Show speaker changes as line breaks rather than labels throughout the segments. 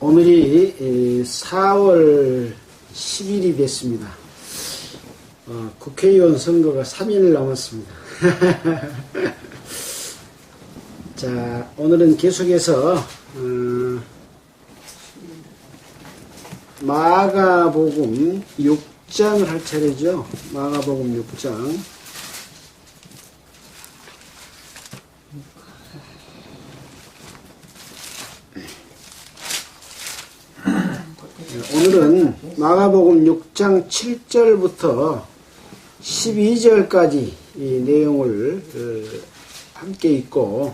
오늘이 4월 10일이 됐습니다. 국회의원 선거가 3일 남았습니다. 자, 오늘은 계속해서 마가복음 6장을 할 차례죠. 마가복음 6장. 오늘은 마가복음 6장 7절부터 12절까지 이 내용을 함께 읽고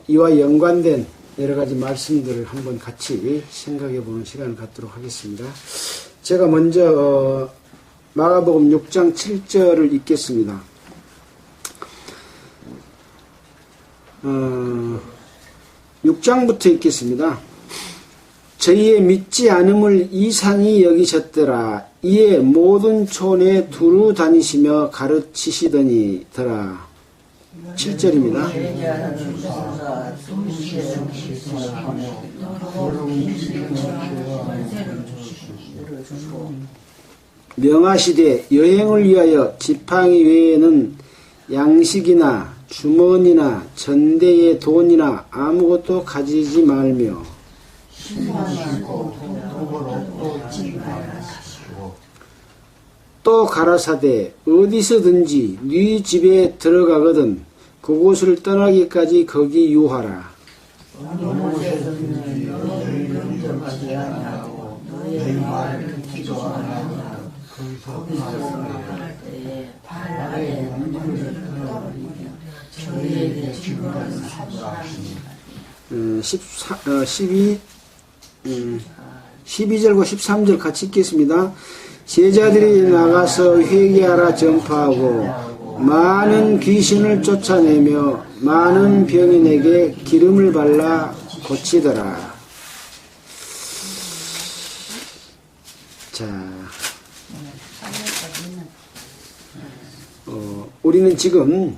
이와 연관된 여러가지 말씀들을 한번 같이 생각해 보는 시간을 갖도록 하겠습니다. 제가 먼저 마가복음 6장 7절을 읽겠습니다. 6장부터 읽겠습니다. 저희의 믿지 않음을 이상히 여기셨더라. 이에 모든 촌에 두루 다니시며 가르치시더니더라. 7절입니다. 명하시되 여행을 위하여 지팡이 외에는 양식이나 주머니나 전대의 돈이나 아무것도 가지지 말며 또 가라사대 어디서든지 네 집에 들어가거든 그곳을 떠나기까지 거기 유하라. 음, 12절과 13절 같이 읽겠습니다. 제자들이 나가서 회개하라 전파하고 많은 귀신을 쫓아내며 많은 병인에게 기름을 발라 고치더라. 자, 우리는 지금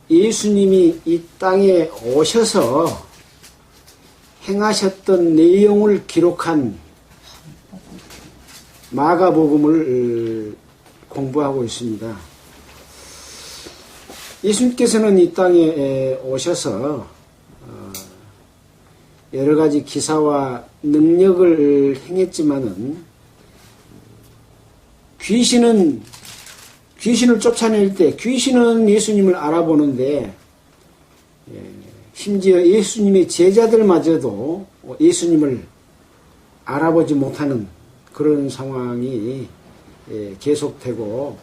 예수님이 이 땅에 오셔서 행하셨던 내용을 기록한 마가복음을 공부하고 있습니다. 예수님께서는 이 땅에 오셔서 여러 가지 기사와 능력을 행했지만은 귀신을 쫓아낼 때 귀신은 예수님을 알아보는데 심지어 예수님의 제자들마저도 예수님을 알아보지 못하는 그런 상황이 계속되고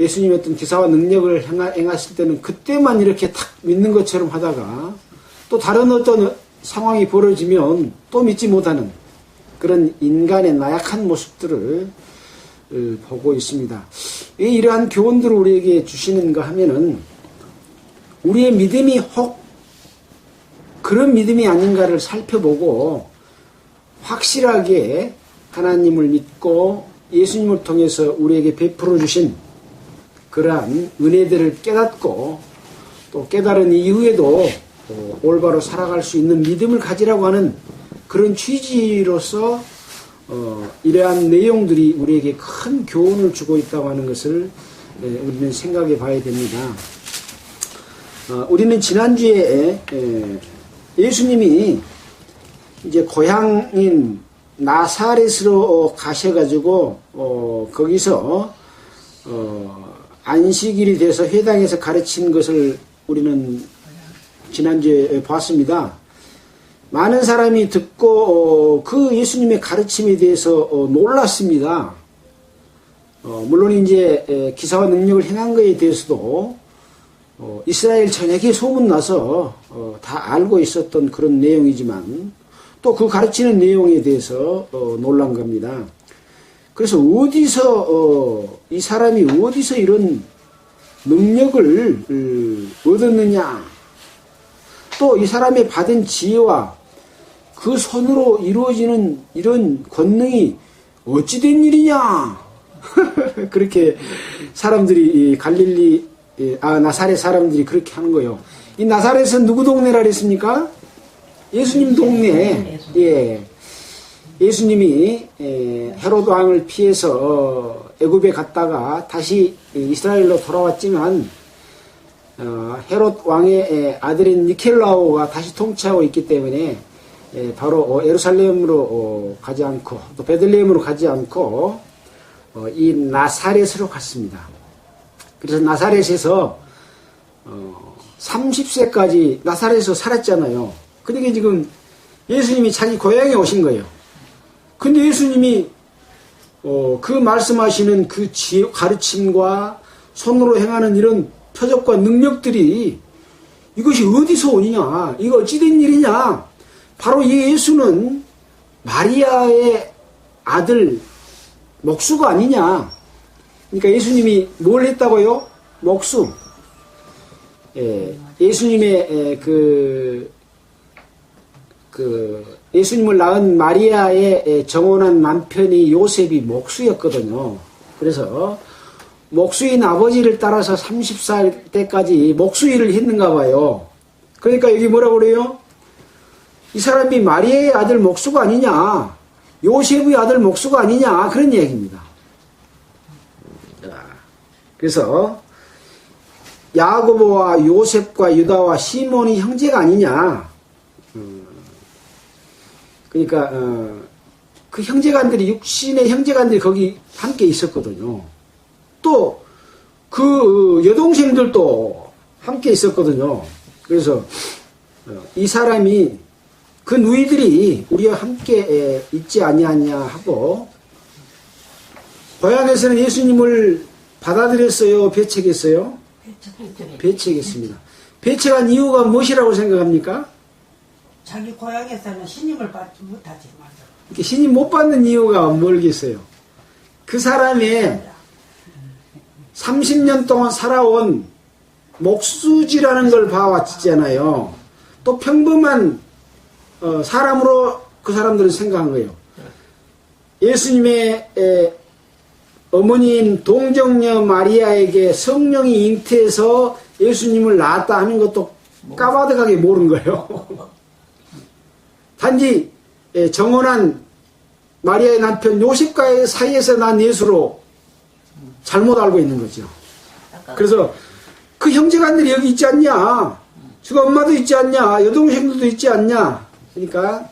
예수님의 어떤 기사와 능력을 행하실 때는 그때만 이렇게 탁 믿는 것처럼 하다가 또 다른 어떤 상황이 벌어지면 또 믿지 못하는 그런 인간의 나약한 모습들을 보고 있습니다. 왜 이러한 교훈들을 우리에게 주시는가 하면은 우리의 믿음이 혹 그런 믿음이 아닌가를 살펴보고 확실하게 하나님을 믿고 예수님을 통해서 우리에게 베풀어 주신 그러한 은혜들을 깨닫고 또 깨달은 이후에도 올바로 살아갈 수 있는 믿음을 가지라고 하는 그런 취지로서 이러한 내용들이 우리에게 큰 교훈을 주고 있다고 하는 것을 우리는 생각해 봐야 됩니다. 우리는 지난주에 예수님이 이제 고향인 나사렛으로 가셔가지고 거기서 안식일이 돼서 회당에서 가르친 것을 우리는 지난주에 봤습니다. 많은 사람이 듣고 그 예수님의 가르침에 대해서 놀랐습니다. 물론 이제 기사와 능력을 행한 것에 대해서도 이스라엘 전역에 소문나서 다 알고 있었던 그런 내용이지만 또 그 가르치는 내용에 대해서 놀란 겁니다. 그래서 이 사람이 어디서 이런 능력을 얻었느냐, 또 이 사람이 받은 지혜와 그 손으로 이루어지는 이런 권능이 어찌된 일이냐 그렇게 사람들이 나사렛 사람들이 그렇게 하는 거예요. 이 나사렛은 누구 동네라 그랬습니까? 예수님 동네에 예수님이 헤롯 왕을 피해서 애굽에 갔다가 다시 이스라엘로 돌아왔지만 헤롯 왕의 아들인 니켈라오가 다시 통치하고 있기 때문에 바로 예루살렘으로 가지 않고 또 베들레헴으로 가지 않고 이 나사렛으로 갔습니다. 그래서 나사렛에서 30세까지 나사렛에서 살았잖아요. 그러니까 지금 예수님이 자기 고향에 오신 거예요. 근데 예수님이 그 말씀하시는 그 가르침과 손으로 행하는 이런 표적과 능력들이 이것이 어디서 오느냐, 이거 어찌된 일이냐. 바로 이 예수는 마리아의 아들 목수가 아니냐. 그러니까 예수님이 뭘 했다고요? 목수. 예수님의 예수님을 낳은 마리아의 정혼한 남편이 요셉이 목수였거든요. 그래서 목수인 아버지를 따라서 30살 때까지 목수 일을 했는가 봐요. 그러니까 여기 뭐라고 그래요? 이 사람이 마리아의 아들 목수가 아니냐, 요셉의 아들 목수가 아니냐, 그런 얘기입니다. 그래서 야고보와 요셉과 유다와 시몬이 형제가 아니냐. 그러니까 그 형제간들이, 육신의 형제간들이 거기 함께 있었거든요. 또 그 여동생들도 함께 있었거든요. 그래서 이 사람이, 그 누이들이 우리와 함께 있지 아니하냐 하고, 고향에서는 예수님을 받아들였어요, 배척했어요? 배척했습니다. 배척한 이유가 무엇이라고 생각합니까?
자기 고향에서는 신임을 받지 못하지.
이렇게 신임 못 받는 이유가 뭘겠어요? 그 사람의 30년 동안 살아온 목수지라는 걸 봐왔잖아요. 또 평범한 사람으로 그 사람들은 생각한 거예요. 예수님의 어머니인 동정녀 마리아에게 성령이 잉태해서 예수님을 낳았다 하는 것도 까마득하게 모르는 거예요. 단지 정혼한 마리아의 남편 요셉과의 사이에서 난 예수로 잘못 알고 있는 거죠. 그래서 그 형제간들이 여기 있지 않냐, 저 엄마도 있지 않냐, 여동생들도 있지 않냐. 그러니까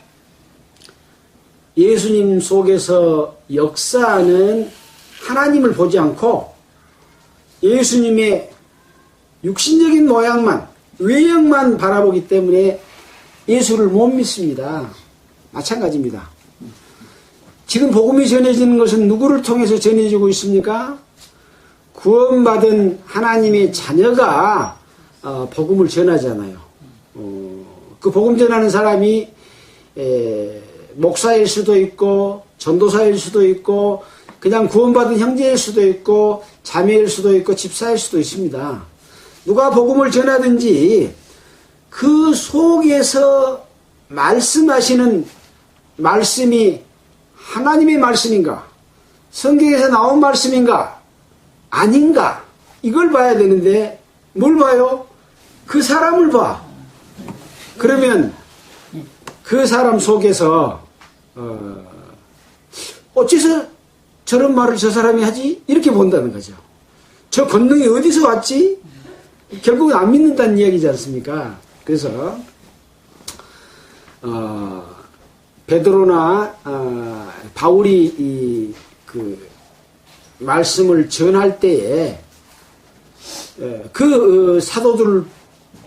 예수님 속에서 역사하는 하나님을 보지 않고 예수님의 육신적인 모양만, 외형만 바라보기 때문에 예수를 못 믿습니다. 마찬가지입니다. 지금 복음이 전해지는 것은 누구를 통해서 전해지고 있습니까? 구원받은 하나님의 자녀가 복음을 전하잖아요. 그 복음 전하는 사람이 목사일 수도 있고 전도사일 수도 있고 그냥 구원받은 형제일 수도 있고 자매일 수도 있고 집사일 수도 있습니다. 누가 복음을 전하든지 그 속에서 말씀하시는 말씀이 하나님의 말씀인가, 성경에서 나온 말씀인가, 아닌가, 이걸 봐야 되는데 뭘 봐요? 그 사람을 봐. 그러면 그 사람 속에서 어째서 저런 말을 저 사람이 하지? 이렇게 본다는 거죠. 저 권능이 어디서 왔지? 결국은 안 믿는다는 이야기지 않습니까? 그래서 베드로나 바울이 그 말씀을 전할 때에 그 사도들을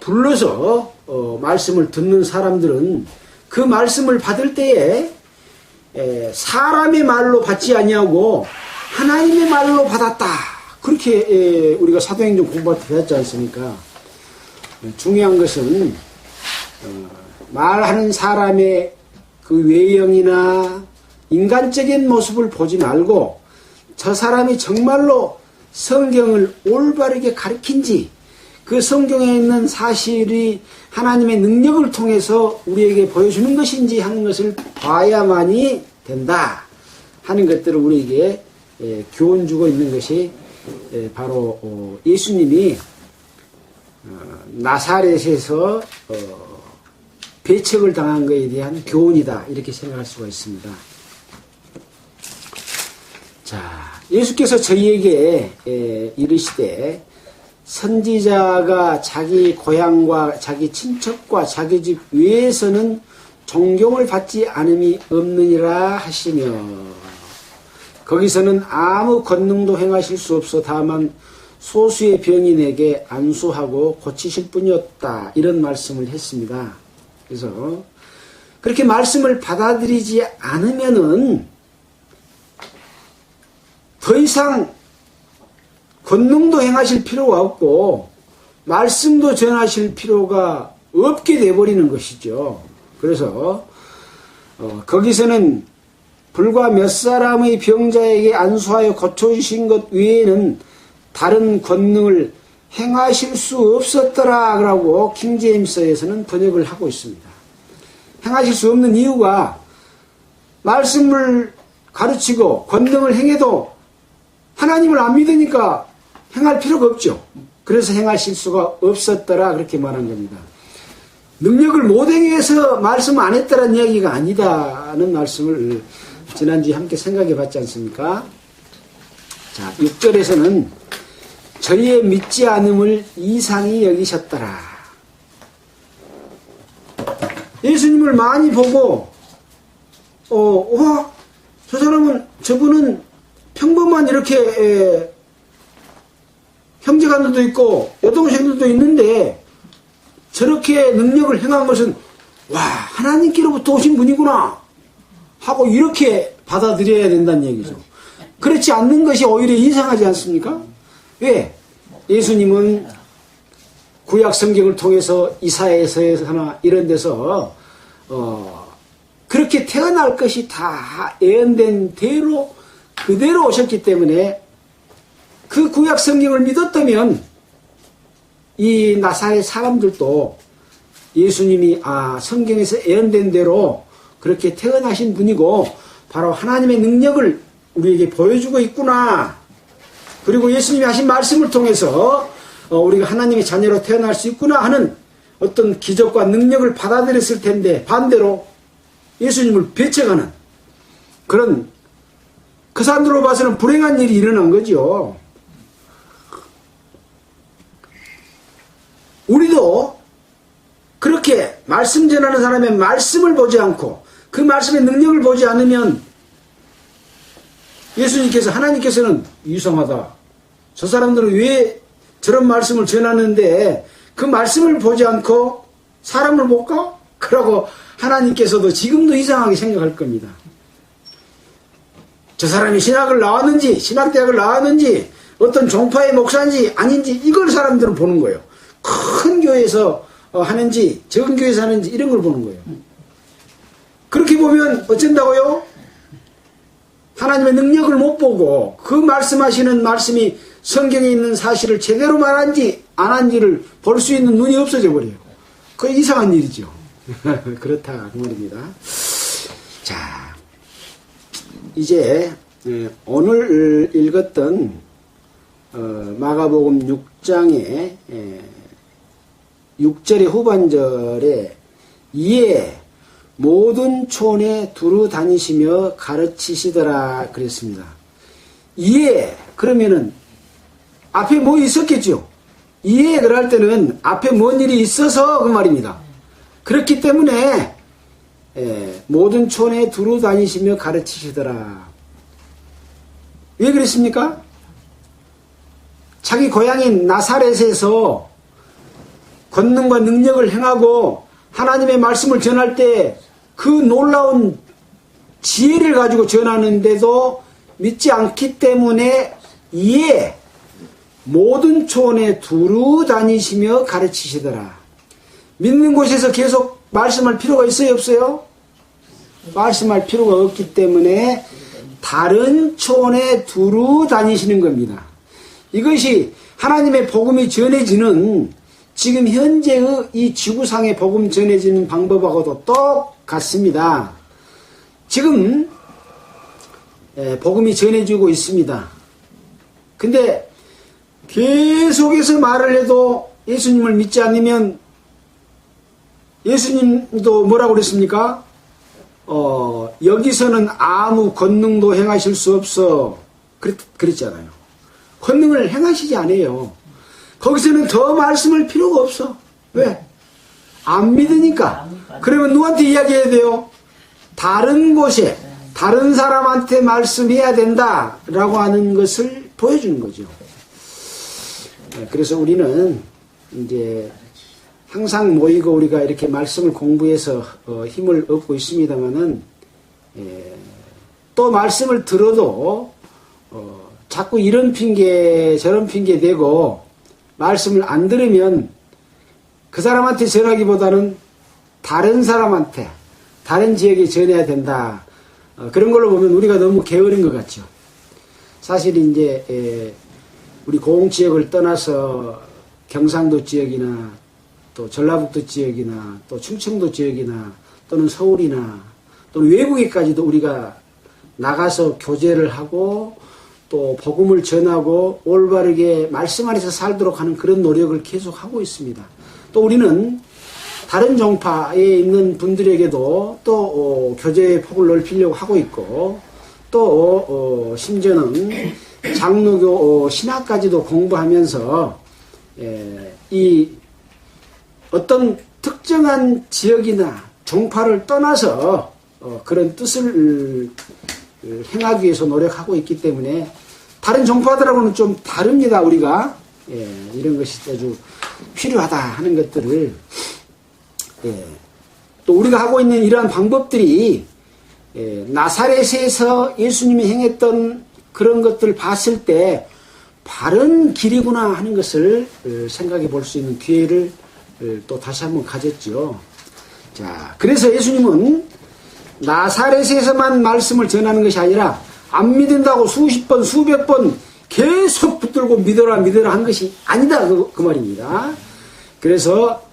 불러서 말씀을 듣는 사람들은 그 말씀을 받을 때에 사람의 말로 받지 아니하고 하나님의 말로 받았다. 그렇게 우리가 사도행전 공부할 때 배웠지 않습니까? 중요한 것은 말하는 사람의 그 외형이나 인간적인 모습을 보지 말고 저 사람이 정말로 성경을 올바르게 가르친지, 그 성경에 있는 사실이 하나님의 능력을 통해서 우리에게 보여주는 것인지 하는 것을 봐야만이 된다 하는 것들을 우리에게 교훈 주고 있는 것이 바로 예수님이 나사렛에서 배척을 당한 것에 대한 교훈이다 이렇게 생각할 수가 있습니다. 자, 예수께서 저희에게 이르시되 선지자가 자기 고향과 자기 친척과 자기 집 외에서는 존경을 받지 않음이 없느니라 하시며 거기서는 아무 권능도 행하실 수 없어 다만 소수의 병인에게 안수하고 고치실 뿐이었다 이런 말씀을 했습니다. 그래서 그렇게 말씀을 받아들이지 않으면은 더 이상 권능도 행하실 필요가 없고 말씀도 전하실 필요가 없게 돼버리는 것이죠. 그래서 거기서는 불과 몇 사람의 병자에게 안수하여 고쳐주신 것 외에는 다른 권능을 행하실 수 없었더라라고 킹제임스에서는 번역을 하고 있습니다. 행하실 수 없는 이유가 말씀을 가르치고 권능을 행해도 하나님을 안 믿으니까 행할 필요가 없죠. 그래서 행하실 수가 없었더라 그렇게 말한 겁니다. 능력을 못 행해서 말씀 안 했다는 이야기가 아니다는 말씀을 지난주에 함께 생각해 봤지 않습니까? 자, 6절에서는 저희의 믿지 않음을 이상히 여기셨더라. 예수님을 많이 보고 와, 저분은 평범한 이렇게 형제간들도 있고 여동생들도 있는데 저렇게 능력을 행한 것은 와, 하나님께로부터 오신 분이구나 하고 이렇게 받아들여야 된다는 얘기죠. 그렇지 않는 것이 오히려 이상하지 않습니까? 왜? 예수님은 구약 성경을 통해서 이사야서나 이런 데서 그렇게 태어날 것이 다 예언된 대로 그대로 오셨기 때문에 그 구약 성경을 믿었다면 이 나사렛 사람들도 예수님이 성경에서 예언된 대로 그렇게 태어나신 분이고 바로 하나님의 능력을 우리에게 보여주고 있구나. 그리고 예수님이 하신 말씀을 통해서 우리가 하나님의 자녀로 태어날 수 있구나 하는 어떤 기적과 능력을 받아들였을 텐데 반대로 예수님을 배척하는 그런 그 사람들로 봐서는 불행한 일이 일어난 거죠. 우리도 그렇게 말씀 전하는 사람의 말씀을 보지 않고 그 말씀의 능력을 보지 않으면 예수님께서 하나님께서는 이상하다. 저 사람들은 왜 저런 말씀을 전하는데 그 말씀을 보지 않고 사람을 볼까? 그러고 하나님께서도 지금도 이상하게 생각할 겁니다. 저 사람이 신학을 나왔는지 신학대학을 나왔는지 어떤 종파의 목사인지 아닌지 이걸 사람들은 보는 거예요. 큰 교회에서 하는지 적은 교회에서 하는지 이런 걸 보는 거예요. 그렇게 보면 어쩐다고요? 하나님의 능력을 못 보고 그 말씀하시는 말씀이 성경에 있는 사실을 제대로 말한지 안 한지를 볼 수 있는 눈이 없어져 버려요. 그게 이상한 일이죠. 그렇다 그 말입니다. 자, 이제 오늘 읽었던 마가복음 6장의 6절의 후반절에 이에 모든 촌에 두루 다니시며 가르치시더라 그랬습니다. 이에 그러면은 앞에 뭐 있었겠죠. 이에 그럴 때는 앞에 뭔 일이 있어서 그 말입니다. 그렇기 때문에 모든 촌에 두루 다니시며 가르치시더라. 왜 그랬습니까? 자기 고향인 나사렛에서 권능과 능력을 행하고 하나님의 말씀을 전할 때 그 놀라운 지혜를 가지고 전하는데도 믿지 않기 때문에 이에 모든 촌에 두루 다니시며 가르치시더라. 믿는 곳에서 계속 말씀할 필요가 있어요, 없어요? 말씀할 필요가 없기 때문에 다른 촌에 두루 다니시는 겁니다. 이것이 하나님의 복음이 전해지는 지금 현재의 이 지구상의 복음 전해지는 방법하고도 똑같습니다. 지금 복음이 전해지고 있습니다. 근데 계속해서 말을 해도 예수님을 믿지 않으면 예수님도 뭐라고 그랬습니까? 여기서는 아무 권능도 행하실 수 없어. 그랬잖아요. 권능을 행하시지 않아요. 거기서는 더 말씀할 필요가 없어. 왜? 안 믿으니까. 그러면 누구한테 이야기해야 돼요? 다른 곳에, 다른 사람한테 말씀해야 된다라고 하는 것을 보여주는 거죠. 그래서 우리는 이제 항상 모이고 우리가 이렇게 말씀을 공부해서 힘을 얻고 있습니다만은, 또 말씀을 들어도 자꾸 이런 핑계 저런 핑계 대고 말씀을 안 들으면 그 사람한테 전하기보다는 다른 사람한테, 다른 지역에 전해야 된다. 그런 걸로 보면 우리가 너무 게으른 것 같죠. 사실 이제 우리 고흥지역을 떠나서 경상도 지역이나 또 전라북도 지역이나 또 충청도 지역이나 또는 서울이나 또는 외국에까지도 우리가 나가서 교제를 하고 또 복음을 전하고 올바르게 말씀 안에서 살도록 하는 그런 노력을 계속하고 있습니다. 또 우리는 다른 종파에 있는 분들에게도 또 교제의 폭을 넓히려고 하고 있고 또 심지어는 장로교 신학까지도 공부하면서 이 어떤 특정한 지역이나 종파를 떠나서 그런 뜻을 행하기 위해서 노력하고 있기 때문에 다른 종파들하고는 좀 다릅니다. 우리가 이런 것이 아주 필요하다 하는 것들을 또 우리가 하고 있는 이러한 방법들이 나사렛에서 예수님이 행했던 그런 것들을 봤을 때 바른 길이구나 하는 것을 생각해 볼 수 있는 기회를 또 다시 한번 가졌죠. 자, 그래서 예수님은 나사렛에서만 말씀을 전하는 것이 아니라 안 믿는다고 수십 번, 수백 번 계속 붙들고 믿어라 한 것이 아니다 그 말입니다. 그래서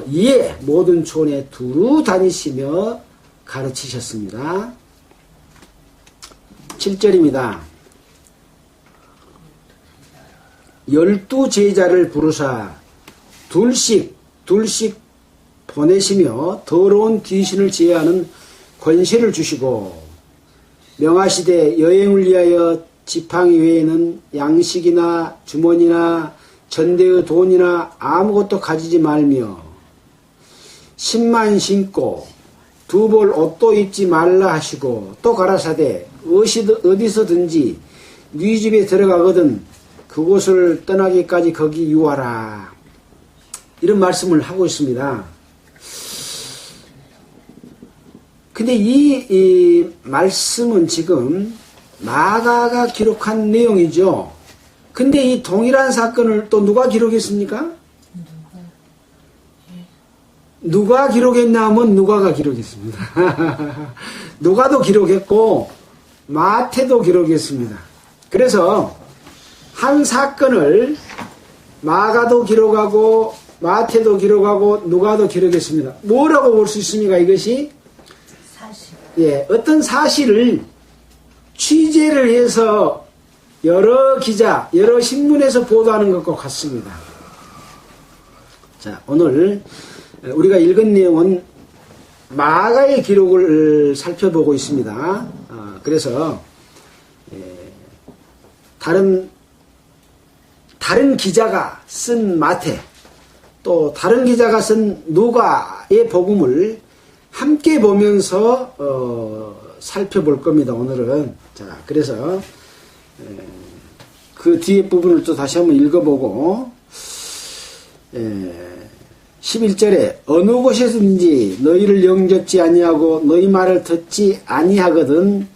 이에 모든 촌에 두루 다니시며 가르치셨습니다. 7절입니다. 12 제자를 부르사 둘씩 보내시며 더러운 귀신을 제어하는 권세를 주시고 명하시되 여행을 위하여 지팡이 외에는 양식이나 주머니나 전대의 돈이나 아무것도 가지지 말며 신만 신고 두 벌 옷도 입지 말라 하시고 또 가라사대 어디서든지 네 집에 들어가거든 그곳을 떠나기까지 거기 유하라. 이런 말씀을 하고 있습니다. 근데 이 말씀은 지금 마가가 기록한 내용이죠. 근데 이 동일한 사건을 또 누가 기록했습니까? 누가 기록했냐 하면 누가가 기록했습니다. 누가도 기록했고 마태도 기록했습니다. 그래서 한 사건을 마가도 기록하고 마태도 기록하고 누가도 기록했습니다. 뭐라고 볼 수 있습니까? 이것이 사실. 어떤 사실을 취재를 해서 여러 기자, 여러 신문에서 보도하는 것과 같습니다. 자, 오늘 우리가 읽은 내용은 마가의 기록을 살펴보고 있습니다. 그래서 다른 기자가 쓴 마태, 또 다른 기자가 쓴 누가의 복음을 함께 보면서 살펴볼 겁니다. 오늘은. 자, 그래서 그 뒤에 부분을 또 다시 한번 읽어보고 11절에 어느 곳에든지 너희를 영접지 아니하고 너희 말을 듣지 아니하거든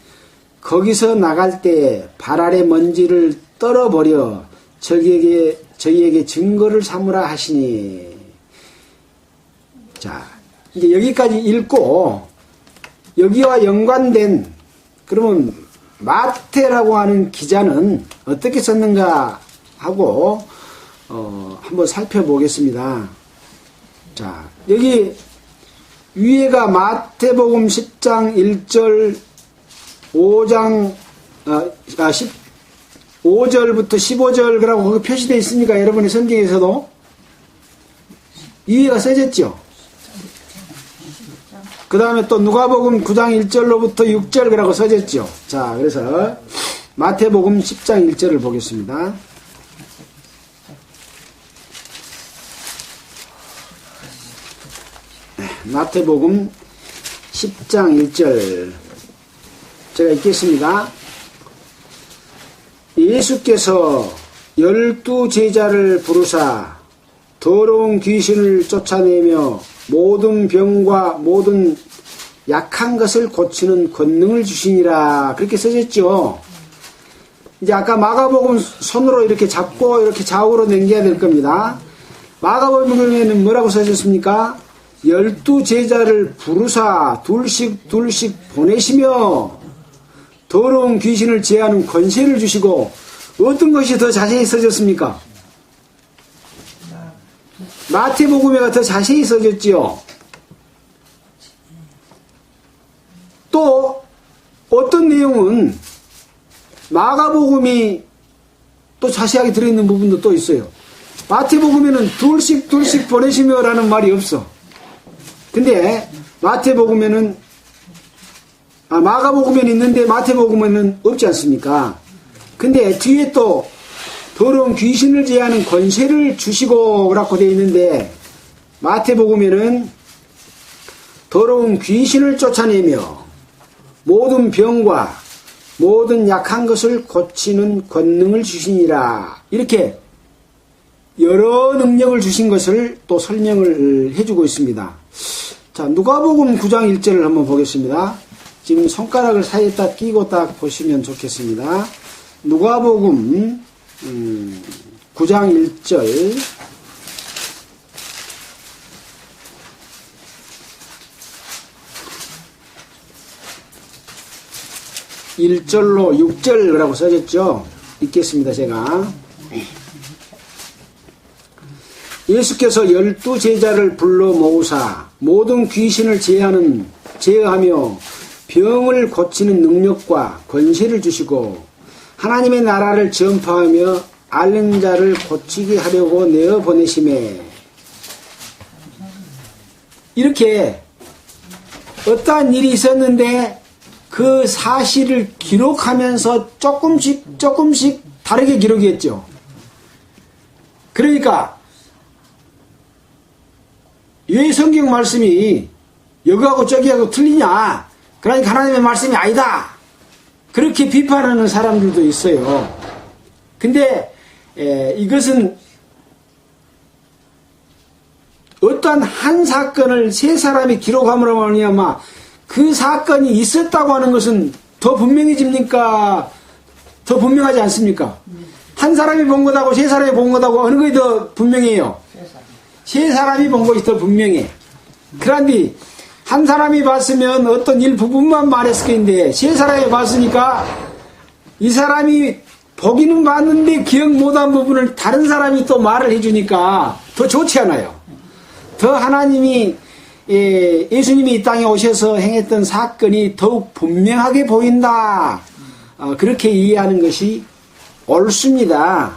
거기서 나갈 때 발 아래 먼지를 떨어버려 저희에게 증거를 삼으라 하시니. 자, 이제 여기까지 읽고 여기와 연관된 그러면 마태라고 하는 기자는 어떻게 썼는가 하고 한번 살펴보겠습니다. 자, 여기 위에가 마태복음 10장 1절 5절부터 15절 그라고 거기 표시되어 있습니까? 여러분의 성경에서도 위에가 써졌죠? 그 다음에 또 누가복음 9장 1절로부터 6절이라고 써졌죠. 자, 그래서 마태복음 10장 1절을 보겠습니다. 마태복음 10장 1절 제가 읽겠습니다. 예수께서 12 제자를 부르사 더러운 귀신을 쫓아내며 모든 병과 모든 약한 것을 고치는 권능을 주시니라. 그렇게 써졌죠. 이제 아까 마가복음 손으로 이렇게 잡고 이렇게 좌우로 넘겨야 될 겁니다. 마가복음에는 뭐라고 써졌습니까? 12 제자를 부르사 둘씩 보내시며 더러운 귀신을 제하는 권세를 주시고, 어떤 것이 더 자세히 써졌습니까? 마태복음에가 더 자세히 써졌지요. 또 어떤 내용은 마가복음이 또 자세하게 들어있는 부분도 또 있어요. 마태복음에는 둘씩 보내시며라는 말이 없어. 근데 마태복음에는 마가복음에는 있는데 마태복음에는 없지 않습니까? 근데 뒤에 또 더러운 귀신을 제하는 권세를 주시고 라고 되어 있는데, 마태복음에는 더러운 귀신을 쫓아내며 모든 병과 모든 약한 것을 고치는 권능을 주시니라. 이렇게 여러 능력을 주신 것을 또 설명을 해주고 있습니다. 자, 누가복음 9장 1절을 한번 보겠습니다. 지금 손가락을 사이에다 끼고 딱 보시면 좋겠습니다. 누가복음 9장 1절 (1절로) (6절이라고) 써졌죠. 읽겠습니다. 제가 예수께서 12 제자를 불러 모으사 모든 귀신을 제어하며 병을 고치는 능력과 권세를 주시고 하나님의 나라를 전파하며 앓는 자를 고치게 하려고 내어 보내심에, 이렇게 어떠한 일이 있었는데 그 사실을 기록하면서 조금씩 다르게 기록했죠. 그러니까 왜 성경 말씀이 여기하고 저기하고 틀리냐, 그러니까 하나님의 말씀이 아니다, 그렇게 비판하는 사람들도 있어요. 근데 이것은 어떠한 한 사건을 세 사람이 기록함으로 말미암아 그 사건이 있었다고 하는 것은 더 분명해집니까? 더 분명하지 않습니까? 한 사람이 본 것하고 세 사람이 본 것하고 어느 것이 더 분명해요? 세 사람이 본 것이 더 분명해. 그런데 한 사람이 봤으면 어떤 일부분만 말했을 텐데 세 사람이 봤으니까 이 사람이 보기는 봤는데 기억 못한 부분을 다른 사람이 또 말을 해주니까 더 좋지 않아요. 더 하나님이 예수님이 이 땅에 오셔서 행했던 사건이 더욱 분명하게 보인다, 그렇게 이해하는 것이 옳습니다.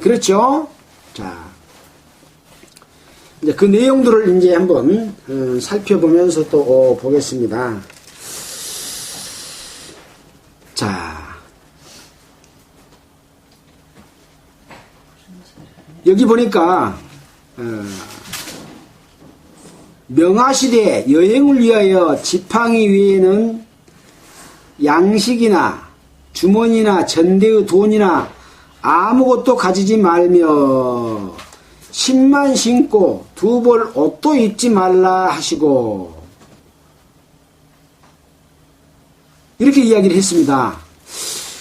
그렇죠? 자, 이제 그 내용들을 이제 한번 살펴보면서 또 보겠습니다. 자, 여기 보니까 명하시되 여행을 위하여 지팡이 위에는 양식이나 주머니나 전대의 돈이나 아무것도 가지지 말며 신만 신고 두 벌 옷도 입지 말라 하시고, 이렇게 이야기를 했습니다.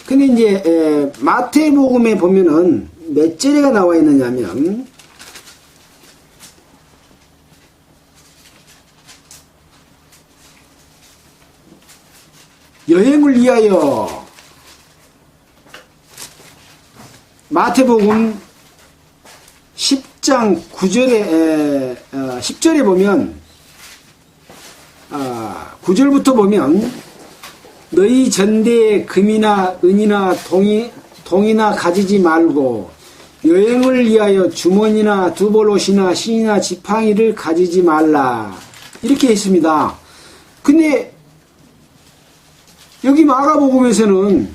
근데 이제 마태복음에 보면은 몇 절에가 나와 있느냐면 여행을 위하여, 마태복음 10장 9절에 10절에 보면 9절부터 보면 너희 전대에 금이나 은이나 동이나 가지지 말고 여행을 위하여 주머니나 두벌옷이나 신이나 지팡이를 가지지 말라, 이렇게 했습니다. 근데 여기 마가복음에서는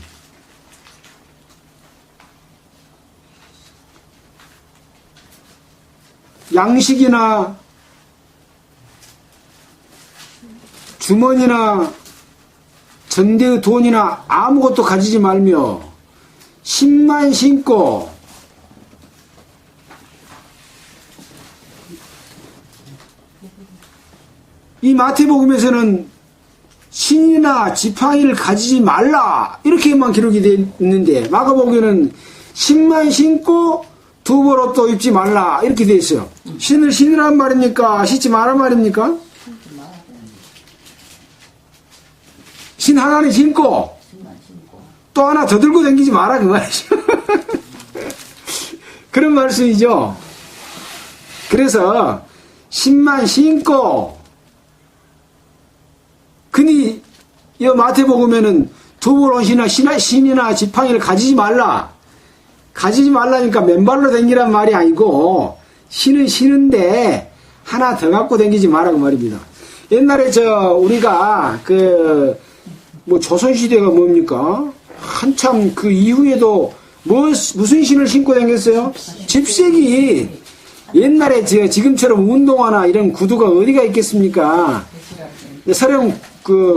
양식이나 주머니나 전대의 돈이나 아무것도 가지지 말며 신만 신고 이 마태복음에서는 신이나 지팡이를 가지지 말라 이렇게만 기록이 되어 있는데 마가복음에는 신만 신고 두벌 옷도 입지 말라 이렇게 되어 있어요. 신을 신으란 말입니까? 신지 말란 말입니까? 신 하나는 신고 또 하나 더 들고 다니지 마라 그 말이죠. 그런 말씀이죠. 그래서 신만 신고 그니 이 마태복음에는 두벌 옷이나 신이나 지팡이를 가지지 말라. 가지지 말라니까 맨발로 다니란 말이 아니고 신은 신은데 하나 더 갖고 다니지 마라 그 말입니다. 옛날에 우리가 뭐 조선시대가 뭡니까? 한참 그 이후에도 무슨 신을 신고 다녔어요? 집세기. 옛날에 지금처럼 운동화나 이런 구두가 어디가 있겠습니까? 서령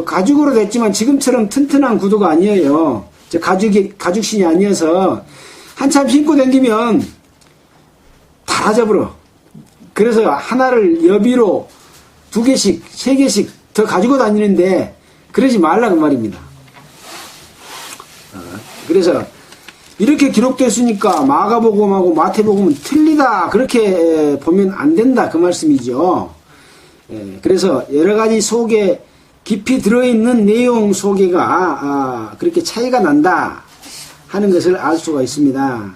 가죽으로 됐지만 지금처럼 튼튼한 구두가 아니에요. 가죽신이 아니어서 한참 신고 다니면 다 그래서 하나를 여비로 2개씩, 3개씩 더 가지고 다니는데 그러지 말라 그 말입니다. 그래서 이렇게 기록됐으니까 마가복음하고 마태복음은 틀리다 그렇게 보면 안 된다 그 말씀이죠. 그래서 여러 가지 속에 깊이 들어있는 내용 소개가 그렇게 차이가 난다 하는 것을 알 수가 있습니다.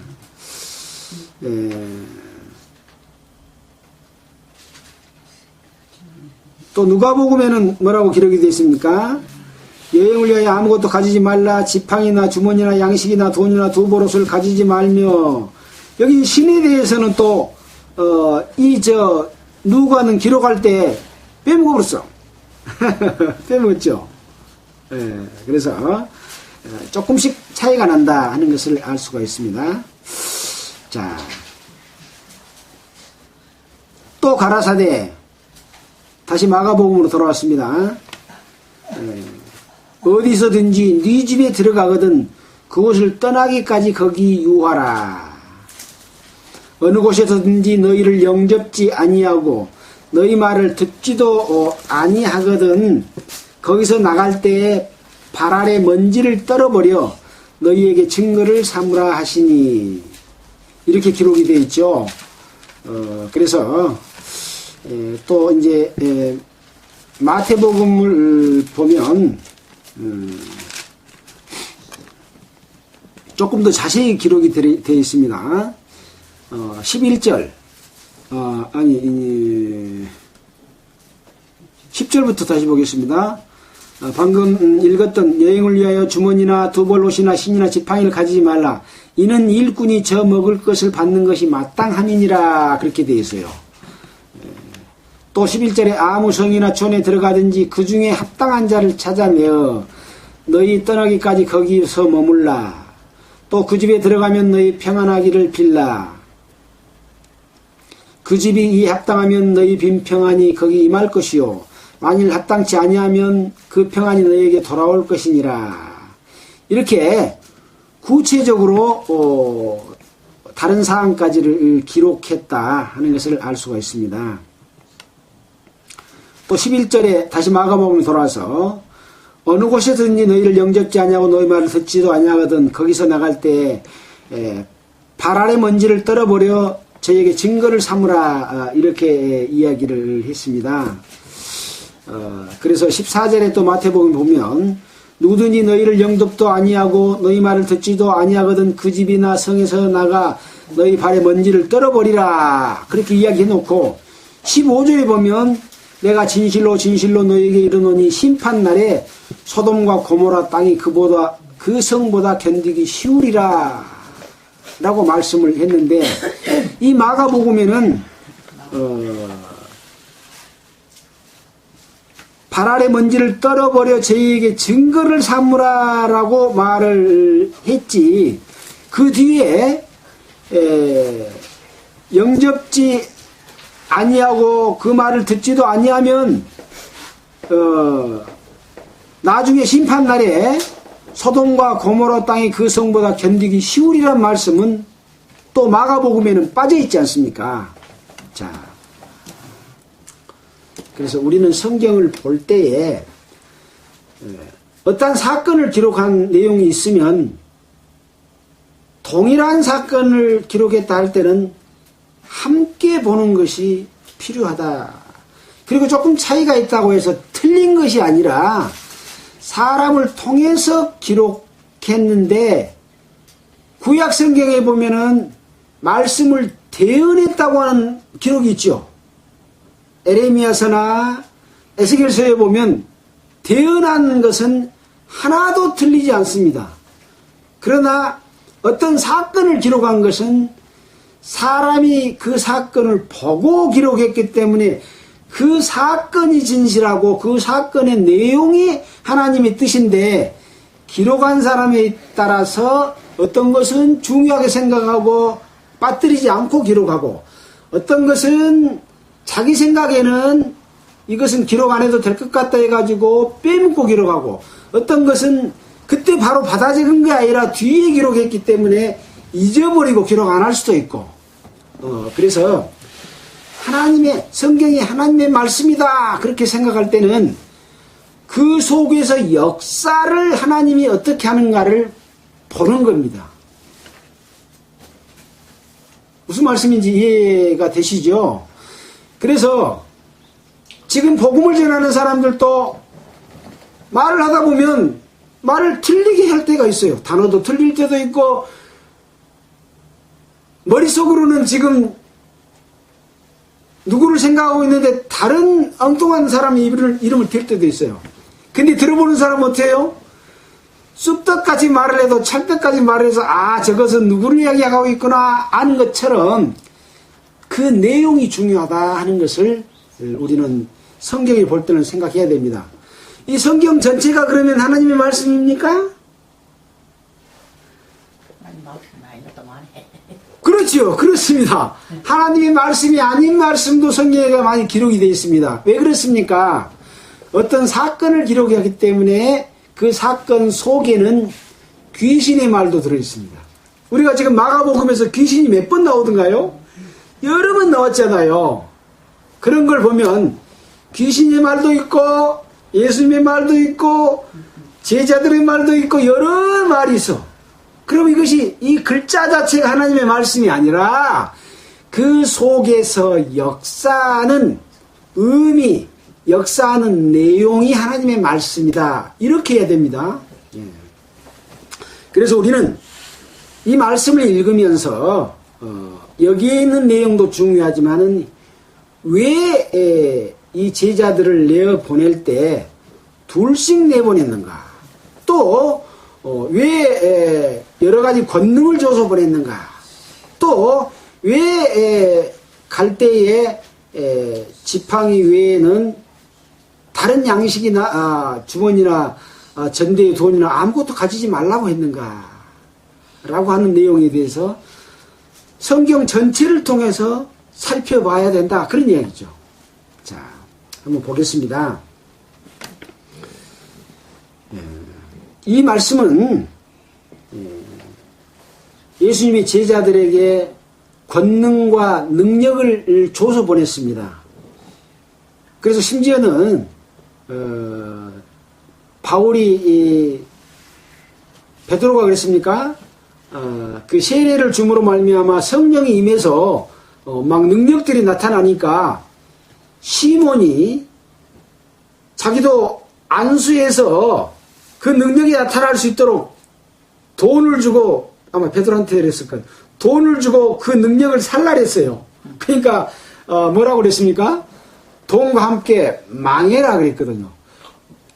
또 누가복음에는 뭐라고 기록이 되어 있습니까? 여행을 위하여 아무것도 가지지 말라. 지팡이나 주머니나 양식이나 돈이나 두보롯을 가지지 말며. 여기 신에 대해서는 또 누가는 기록할 때 빼먹었어. 빼먹었죠. 그래서 조금씩 차이가 난다 하는 것을 알 수가 있습니다. 자, 또 가라사대 다시 마가복음으로 돌아왔습니다. 어디서든지 네 집에 들어가거든 그곳을 떠나기까지 거기 유하라. 어느 곳에서든지 너희를 영접지 아니하고 너희 말을 듣지도 아니하거든 거기서 나갈 때에 발 아래 먼지를 떨어버려 너희에게 증거를 삼으라 하시니. 이렇게 기록이 되어 있죠. 그래서 또 이제 마태복음을 보면 조금 더 자세히 기록이 되어 있습니다. 11절 10절부터 다시 보겠습니다. 방금 읽었던 여행을 위하여 주머니나 두벌옷이나 신이나 지팡이를 가지지 말라. 이는 일꾼이 저 먹을 것을 받는 것이 마땅함이니라. 그렇게 되어 있어요. 또 11절에 아무 성이나 촌에 들어가든지 그 중에 합당한 자를 찾아내어 너희 떠나기까지 거기서 머물라. 또 그 집에 들어가면 너희 평안하기를 빌라. 그 집이 이에 합당하면 너희 빈 평안이 거기 임할 것이요 만일 합당치 아니하면 그 평안이 너희에게 돌아올 것이니라. 이렇게 구체적으로 다른 사항까지를 기록했다 하는 것을 알 수가 있습니다. 또 11절에 다시 마가복음에 돌아와서 어느 곳에서든지 너희를 영접지 아니하고 너희 말을 듣지도 아니하거든 거기서 나갈 때 발 아래 먼지를 떨어버려 저에게 증거를 삼으라. 이렇게 이야기를 했습니다. 그래서 14절에 또 마태복음 보면 누구든지 너희를 영접도 아니하고 너희 말을 듣지도 아니하거든 그 집이나 성에서 나가 너희 발에 먼지를 떨어버리라. 그렇게 이야기해놓고 15절에 보면 내가 진실로 진실로 너희에게 이르노니 심판날에 소돔과 고모라 땅이 그 성보다 견디기 쉬우리라 라고 말씀을 했는데 이 마가복음에는 발 아래 먼지를 떨어버려 저희에게 증거를 삼으라라고 말을 했지. 그 뒤에 영접지 아니하고 그 말을 듣지도 아니하면 나중에 심판날에 소돔과 고모라 땅이 그 성보다 견디기 쉬우리란 말씀은 또 마가복음에는 빠져있지 않습니까? 자, 그래서 우리는 성경을 볼 때에 어떤 사건을 기록한 내용이 있으면 동일한 사건을 기록했다 할 때는 함께 보는 것이 필요하다. 그리고 조금 차이가 있다고 해서 틀린 것이 아니라 사람을 통해서 기록했는데 구약 성경에 보면은 말씀을 대언했다고 하는 기록이 있죠. 에레미야서나 에스겔서에 보면 대언한 것은 하나도 틀리지 않습니다. 그러나 어떤 사건을 기록한 것은 사람이 그 사건을 보고 기록했기 때문에 그 사건이 진실하고 그 사건의 내용이 하나님의 뜻인데 기록한 사람에 따라서 어떤 것은 중요하게 생각하고 빠뜨리지 않고 기록하고 어떤 것은 자기 생각에는 이것은 기록 안 해도 될 것 같다 해가지고 빼먹고 기록하고 어떤 것은 그때 바로 받아 적은 게 아니라 뒤에 기록했기 때문에 잊어버리고 기록 안 할 수도 있고 그래서 하나님의 성경이 하나님의 말씀이다 그렇게 생각할 때는 그 속에서 역사를 하나님이 어떻게 하는가를 보는 겁니다. 무슨 말씀인지 이해가 되시죠? 그래서 지금 복음을 전하는 사람들도 말을 하다 보면 말을 틀리게 할 때가 있어요. 단어도 틀릴 때도 있고 머릿속으로는 지금 누구를 생각하고 있는데 다른 엉뚱한 사람의 이름을 댈 때도 있어요. 근데 들어보는 사람은 어때요? 쑥떡까지 말을 해도 찰떡까지 말을 해서 저것은 누구를 이야기하고 있구나 아는 것처럼 그 내용이 중요하다 하는 것을 우리는 성경을 볼 때는 생각해야 됩니다. 이 성경 전체가 그러면 하나님의 말씀입니까? 그렇죠. 그렇습니다. 하나님의 말씀이 아닌 말씀도 성경에 많이 기록이 되어 있습니다. 왜 그렇습니까? 어떤 사건을 기록하기 때문에 그 사건 속에는 귀신의 말도 들어있습니다. 우리가 지금 마가복음에서 귀신이 몇 번 나오던가요? 여러 번 나왔잖아요. 그런 걸 보면 귀신의 말도 있고 예수님의 말도 있고 제자들의 말도 있고 여러 말이 있어. 그럼 이것이 이 글자 자체가 하나님의 말씀이 아니라 그 속에서 역사하는 의미, 역사하는 내용이 하나님의 말씀이다. 이렇게 해야 됩니다. 그래서 우리는 이 말씀을 읽으면서 여기에 있는 내용도 중요하지만은 왜 이 제자들을 내어 보낼 때 둘씩 내보냈는가? 또 왜 여러 가지 권능을 줘서 보냈는가? 또 왜 갈 때에 지팡이 외에는 다른 양식이나 주머니나 전대의 돈이나 아무것도 가지지 말라고 했는가? 라고 하는 내용에 대해서 성경 전체를 통해서 살펴봐야 된다. 그런 이야기죠. 자, 한번 보겠습니다. 이 말씀은 예수님이 제자들에게 권능과 능력을 줘서 보냈습니다. 그래서 심지어는 바울이 베드로가 그랬습니까? 그 세례를 줌으로 말미암아 성령이 임해서 막 능력들이 나타나니까 시몬이 자기도 안수해서 그 능력이 나타날 수 있도록 돈을 주고 아마 베드로한테 그랬을 거예요. 돈을 주고 그 능력을 살라랬어요. 그러니까 뭐라고 그랬습니까? 돈과 함께 망해라 그랬거든요.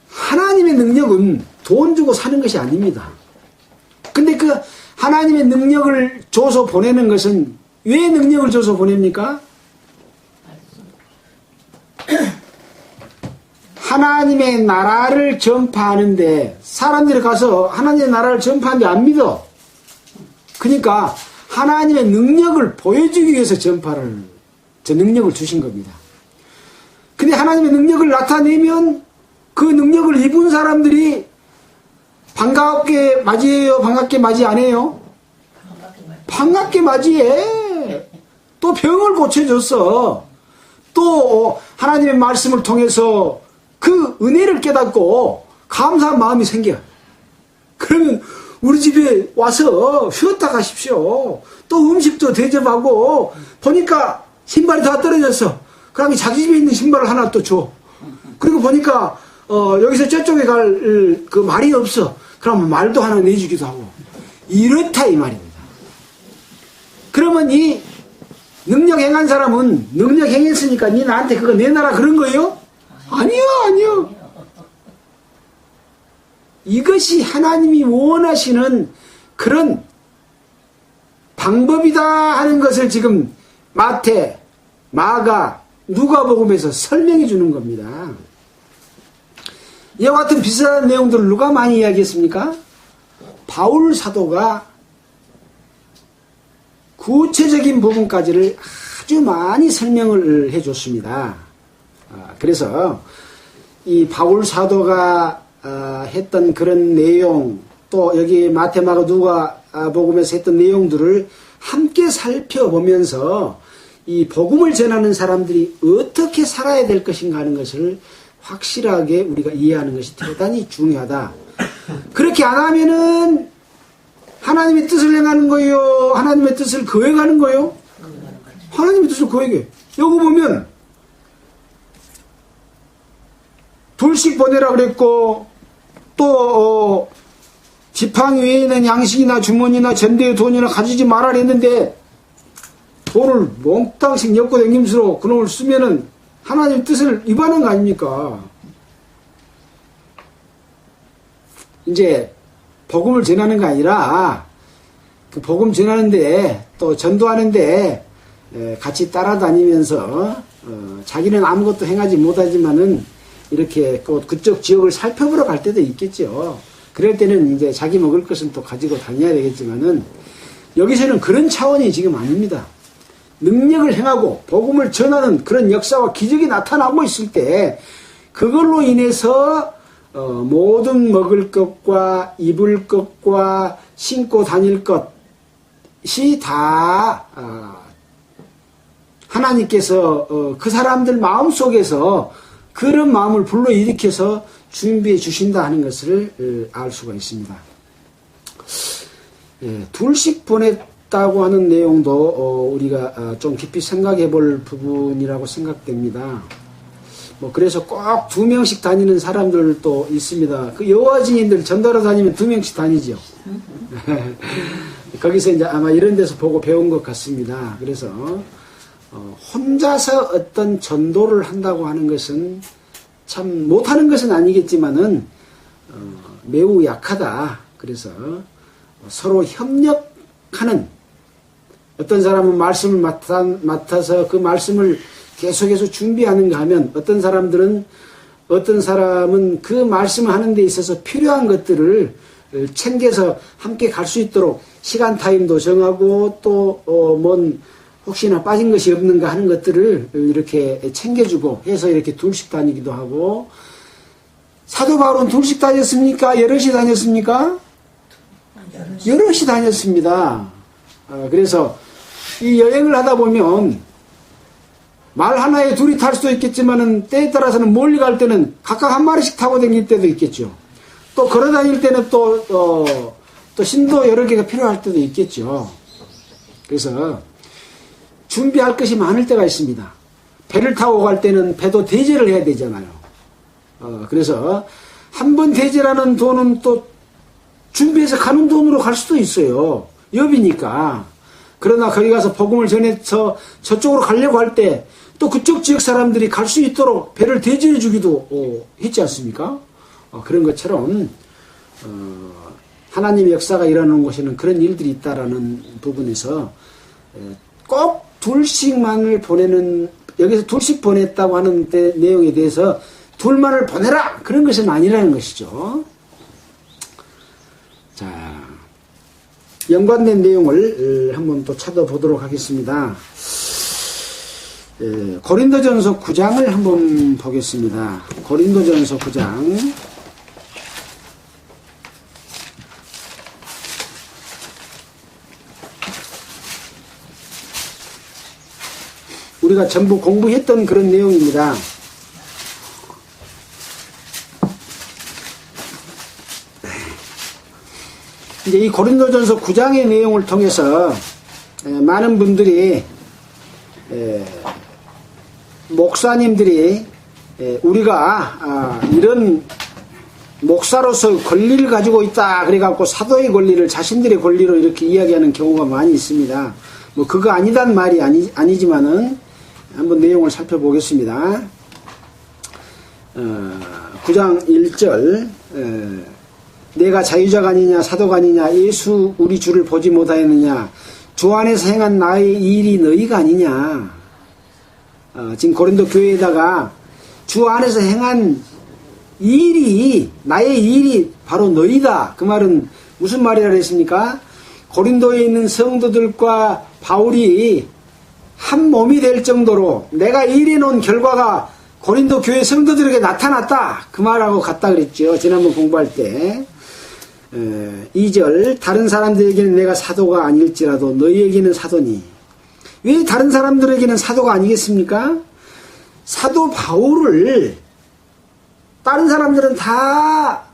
하나님의 능력은 돈 주고 사는 것이 아닙니다. 근데 그 하나님의 능력을 줘서 보내는 것은 왜 능력을 줘서 보냅니까? 하나님의 나라를 전파하는데 사람들이 가서 하나님의 나라를 전파하는데 안 믿어. 그러니까 하나님의 능력을 보여주기 위해서 저 능력을 주신 겁니다. 근데 하나님의 능력을 나타내면 그 능력을 입은 사람들이 반갑게 맞이해요? 반갑게 맞이 안 해요? 반갑게 맞이해. 또 병을 고쳐줬어. 또 하나님의 말씀을 통해서 그 은혜를 깨닫고 감사한 마음이 생겨. 그러면 우리 집에 와서 쉬었다 가십시오. 또 음식도 대접하고 보니까 신발이 다 떨어졌어. 그러면 자기 집에 있는 신발을 하나 또 줘. 그리고 보니까 여기서 저쪽에 갈 그 말이 없어. 그러면 말도 하나 내주기도 하고. 이렇다 이 말입니다. 그러면 이 능력 행한 사람은 능력 행했으니까 니 나한테 그거 내놔라 그런 거예요? 아니요, 아니요. 이것이 하나님이 원하시는 그런 방법이다 하는 것을 지금 마태, 마가, 누가복음에서 설명해 주는 겁니다. 이와 같은 비슷한 내용들을 누가 많이 이야기했습니까? 바울 사도가 구체적인 부분까지를 아주 많이 설명을 해줬습니다. 그래서 이 바울 사도가 했던 그런 내용, 또 여기 마태, 마가, 누가복음에서 했던 내용들을 함께 살펴보면서 이 복음을 전하는 사람들이 어떻게 살아야 될 것인가 하는 것을 확실하게 우리가 이해하는 것이 대단히 중요하다. 그렇게 안 하면은 하나님의 뜻을 행하는 거예요? 하나님의 뜻을 거역하는 거예요? 하나님의 뜻을 거역해. 여기 보면 둘씩 보내라 그랬고 또 지팡이 외에는 양식이나 주머니나 전대의 돈이나 가지지 말라 그랬는데 돈을 몽땅씩 엮고 다니면서 그놈을 쓰면은 하나님 뜻을 위반한 거 아닙니까? 이제 복음을 전하는 거 아니라 그 복음 전하는데 또 전도하는데 같이 따라다니면서 자기는 아무것도 행하지 못하지만은 이렇게 그쪽 지역을 살펴보러 갈 때도 있겠죠. 그럴 때는 이제 자기 먹을 것은 또 가지고 다녀야 되겠지만은 여기서는 그런 차원이 지금 아닙니다. 능력을 행하고 복음을 전하는 그런 역사와 기적이 나타나고 있을 때 그걸로 인해서 모든 먹을 것과 입을 것과 신고 다닐 것이 다 하나님께서 그 사람들 마음속에서 그런 마음을 불러일으켜서 준비해 주신다 하는 것을 알 수가 있습니다. 둘씩 보냈다고 하는 내용도 우리가 좀 깊이 생각해 볼 부분이라고 생각됩니다. 그래서 꼭 2명씩 다니는 사람들도 있습니다. 그 여호와 증인들 전도하러 다니면 2명씩 다니죠. 거기서 이제 아마 이런 데서 보고 배운 것 같습니다. 그래서 혼자서 어떤 전도를 한다고 하는 것은 참 못하는 것은 아니겠지만은 매우 약하다. 그래서 서로 협력하는, 어떤 사람은 말씀을 맡아서 그 말씀을 계속해서 준비하는가 하면 어떤 사람은 그 말씀을 하는 데 있어서 필요한 것들을 챙겨서 함께 갈 수 있도록 시간 타임도 정하고 또 혹시나 빠진 것이 없는가 하는 것들을 이렇게 챙겨주고 해서 이렇게 둘씩 다니기도 하고. 사도 바울은 둘씩 다녔습니까? 여럿이 다녔습니까? 여럿이 다녔습니다. 그래서 이 여행을 하다 보면 말 하나에 둘이 탈 수도 있겠지만은 때에 따라서는 멀리 갈 때는 각각 한 마리씩 타고 다닐 때도 있겠죠. 또 걸어 다닐 때는 또 신도 여러 개가 필요할 때도 있겠죠. 그래서 준비할 것이 많을 때가 있습니다. 배를 타고 갈 때는 배도 대제를 해야 되잖아요. 그래서 한 번 대제라는 돈은 또 준비해서 가는 돈으로 갈 수도 있어요. 여비니까. 그러나 거기 가서 복음을 전해서 저쪽으로 가려고 할 때 또 그쪽 지역 사람들이 갈 수 있도록 배를 대제해 주기도 했지 않습니까? 그런 것처럼 하나님의 역사가 일어나는 곳에는 그런 일들이 있다라는 부분에서 꼭 둘씩만을 보내는, 여기서 둘씩 보냈다고 하는 내용에 대해서 둘만을 보내라 그런 것은 아니라는 것이죠. 자, 연관된 내용을 한번 또 찾아보도록 하겠습니다. 고린도전서 9장을 한번 보겠습니다. 고린도전서 9장. 우리가 전부 공부했던 그런 내용입니다. 이제 이 고린도전서 9장의 내용을 통해서 많은 분들이 목사님들이 우리가 이런 목사로서 권리를 가지고 있다 그래갖고 사도의 권리를 자신들의 권리로 이렇게 이야기하는 경우가 많이 있습니다. 뭐 그거 아니단 말이 아니지만은 한번 내용을 살펴보겠습니다. 9장 1절 내가 자유자가 아니냐 사도가 아니냐 예수 우리 주를 보지 못하였느냐 주 안에서 행한 나의 일이 너희가 아니냐. 지금 고린도 교회에다가 주 안에서 행한 일이 나의 일이 바로 너희다. 그 말은 무슨 말이라 그랬습니까? 고린도에 있는 성도들과 바울이 한 몸이 될 정도로 내가 일해놓은 결과가 고린도 교회 성도들에게 나타났다. 그 말하고 같다 그랬죠. 지난번 공부할 때. 2절 다른 사람들에게는 내가 사도가 아닐지라도 너희에게는 사도니. 왜 다른 사람들에게는 사도가 아니겠습니까? 사도 바울을 다른 사람들은 다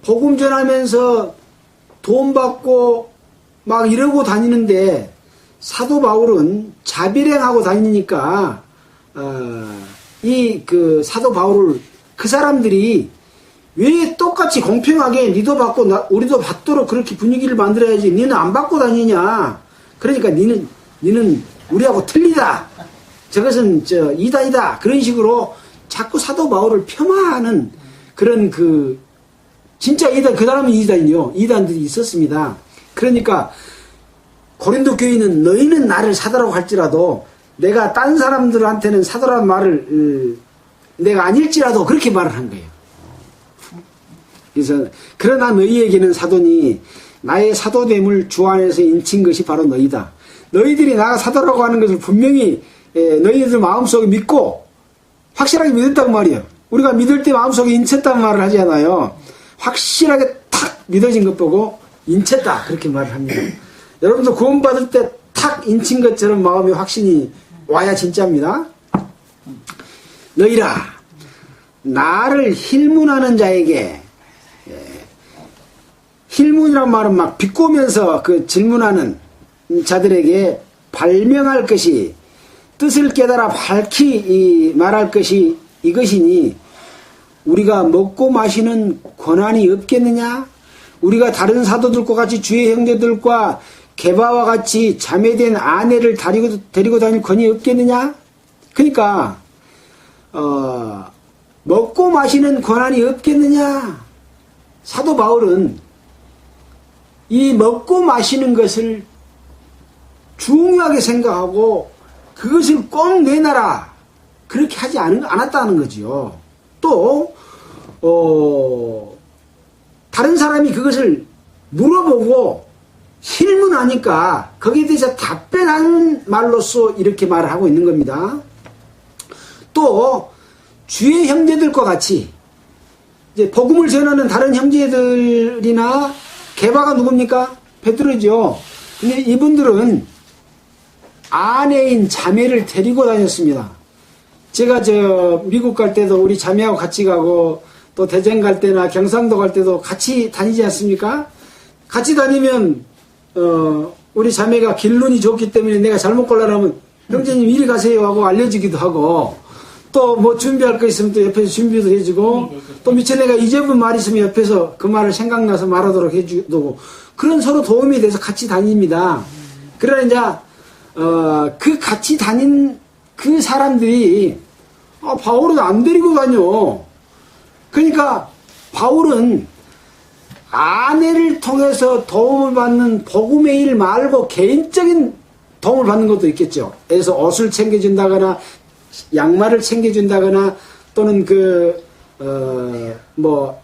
복음 전하면서 돈 받고 막 이러고 다니는데 사도 바울은 자비행하고 다니니까 이 그 사도 바울을 그 사람들이 왜 똑같이 공평하게 니도 받고 우리도 받도록 그렇게 분위기를 만들어야지 니는 안 받고 다니냐. 그러니까 니는 우리하고 틀리다. 저것은 이단이다. 그런 식으로 자꾸 사도 바울을 폄하하는 그런 진짜 이단, 그 사람은 이단이요. 이단들이 있었습니다. 그러니까 고린도 교회는 너희는 나를 사도라고 할지라도 내가 딴 사람들한테는 사도라는 말을 내가 아닐지라도 그렇게 말을 한 거예요. 그래서 그러나 너희에게는 사도니 나의 사도됨을 주 안에서 인친 것이 바로 너희다. 너희들이 나가 사도라고 하는 것을 분명히 너희들 마음속에 믿고 확실하게 믿었단 말이에요. 우리가 믿을 때 마음속에 인쳤단 말을 하잖아요. 확실하게 탁 믿어진 것 보고 인쳤다 그렇게 말을 합니다. 여러분도 구원받을 때 탁 인친 것처럼 마음의 확신이 와야 진짜입니다. 너희라 나를 힐문하는 자에게, 힐문이란 말은 막 비꼬면서 그 질문하는 자들에게 발명할 것이, 뜻을 깨달아 밝히 말할 것이 이것이니 우리가 먹고 마시는 권한이 없겠느냐? 우리가 다른 사도들과 같이 주의 형제들과 게바와 같이 자매된 아내를 데리고 다닐 권이 없겠느냐? 그러니까 먹고 마시는 권한이 없겠느냐? 사도 바울은 이 먹고 마시는 것을 중요하게 생각하고 그것을 꼭 내놔라 그렇게 하지 않았다는 거지요. 또 다른 사람이 그것을 물어보고 실문하니까 거기에 대해서 답변하는 말로써 이렇게 말을 하고 있는 겁니다. 또 주의 형제들과 같이 이제 복음을 전하는 다른 형제들이나 게바가 누굽니까? 베드로죠. 근데 이분들은 아내인 자매를 데리고 다녔습니다. 제가 미국 갈 때도 우리 자매하고 같이 가고 또 대전 갈 때나 경상도 갈 때도 같이 다니지 않습니까? 같이 다니면 우리 자매가 길눈이 좋기 때문에 내가 잘못 골라라면 형제님 이리 가세요 하고 알려주기도 하고 또 뭐 준비할 거 있으면 또 옆에서 준비도 해주고 또 미처 내가 잊어본 말 있으면 옆에서 그 말을 생각나서 말하도록 해주고 그런 서로 도움이 돼서 같이 다닙니다. 그러나 이제 그 같이 다닌 그 사람들이 바울은 안 데리고 다녀. 그러니까 바울은 아내를 통해서 도움을 받는 복음의 일 말고 개인적인 도움을 받는 것도 있겠죠. 그래서 옷을 챙겨준다거나 양말을 챙겨준다거나 또는 뭐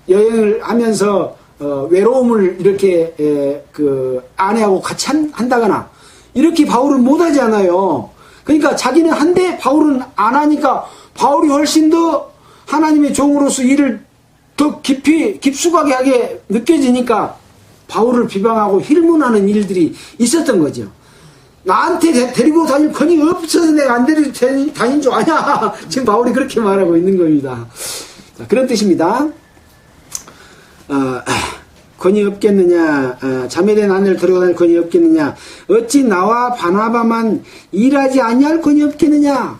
여행을 하면서 외로움을 이렇게 그 아내하고 같이 한다거나 이렇게 바울은 못하지 않아요. 그러니까 자기는 한데 바울은 안 하니까 바울이 훨씬 더 하나님의 종으로서 일을 더 깊숙하게 하게 느껴지니까 바울을 비방하고 힐문하는 일들이 있었던 거죠. 나한테 데리고 다닐 권위 없어서 내가 안 데리고 다닌 줄 아냐. 지금 바울이 그렇게 말하고 있는 겁니다. 자, 그런 뜻입니다. 권위 없겠느냐, 자매된 아내를 데리고 다닐 권위 없겠느냐, 어찌 나와 바나바만 일하지 아니할 권위 없겠느냐.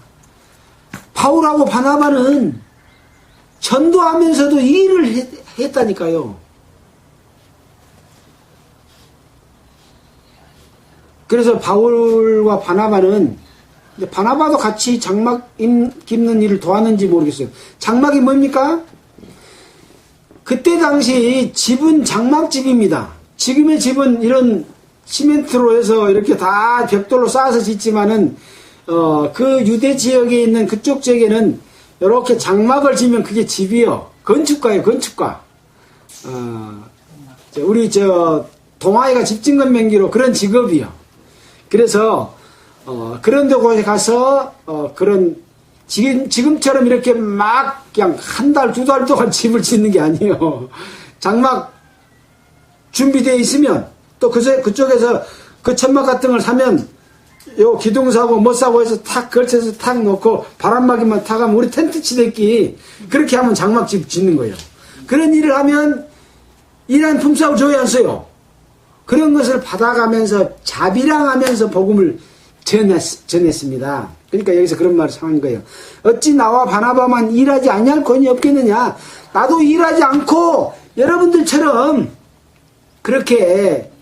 바울하고 바나바는 전도하면서도 일을 했다니까요. 그래서 바울과 바나바는, 바나바도 같이 장막 깁는 일을 도왔는지 모르겠어요. 장막이 뭡니까? 그때 당시 집은 장막집입니다. 지금의 집은 이런 시멘트로 해서 이렇게 다 벽돌로 쌓아서 짓지만은, 그 유대 지역에 있는 그쪽 지역에는 이렇게 장막을 지면 그게 집이요. 건축가예요, 건축가. 우리 동아이가 집진건 명기로 그런 직업이요. 그래서, 그런 데 가서, 그런, 지금처럼 이렇게 막 그냥 한 달, 두 달 동안 집을 짓는 게 아니에요. 장막 준비되어 있으면 또 그쪽에서 그 천막 같은 걸 사면 요 기둥 사고 뭐 사고 해서 탁 걸쳐서 탁 놓고 바람막이만 타가면 우리 텐트 치댔기 그렇게 하면 장막집 짓는 거예요. 그런 일을 하면 일한 품삯을 줘야 안 써요. 그런 것을 받아가면서 자비랑하면서 복음을 전했습니다. 그러니까 여기서 그런 말을 하는 거예요. 어찌 나와 바나바만 일하지 아니할 권위 없겠느냐. 나도 일하지 않고 여러분들처럼 그렇게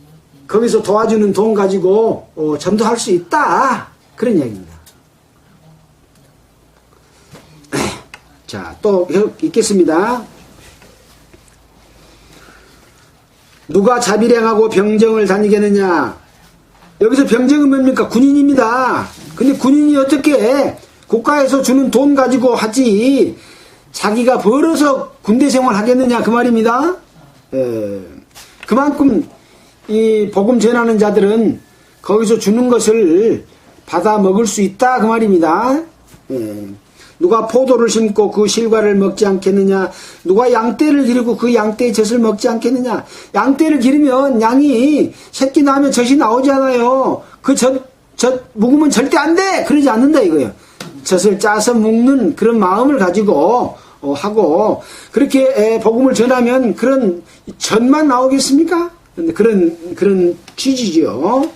거기서 도와주는 돈 가지고 전도할 수 있다. 그런 이야기입니다. 자, 또 읽겠습니다. 누가 자비량하고 병정을 다니겠느냐. 여기서 병정은 뭡니까? 군인입니다. 근데 군인이 어떻게 국가에서 주는 돈 가지고 하지 자기가 벌어서 군대 생활 하겠느냐 그 말입니다. 그만큼 이 복음 전하는 자들은 거기서 주는 것을 받아 먹을 수 있다 그 말입니다. 누가 포도를 심고 그 실과를 먹지 않겠느냐. 누가 양떼를 기르고 그 양떼의 젖을 먹지 않겠느냐. 양떼를 기르면 양이 새끼 낳으면 젖이 나오잖아요. 그 젖 묵으면 절대 안 돼. 그러지 않는다 이거예요. 젖을 짜서 묵는 그런 마음을 가지고 하고 그렇게 복음을 전하면 그런 젖만 나오겠습니까? 그런 취지죠.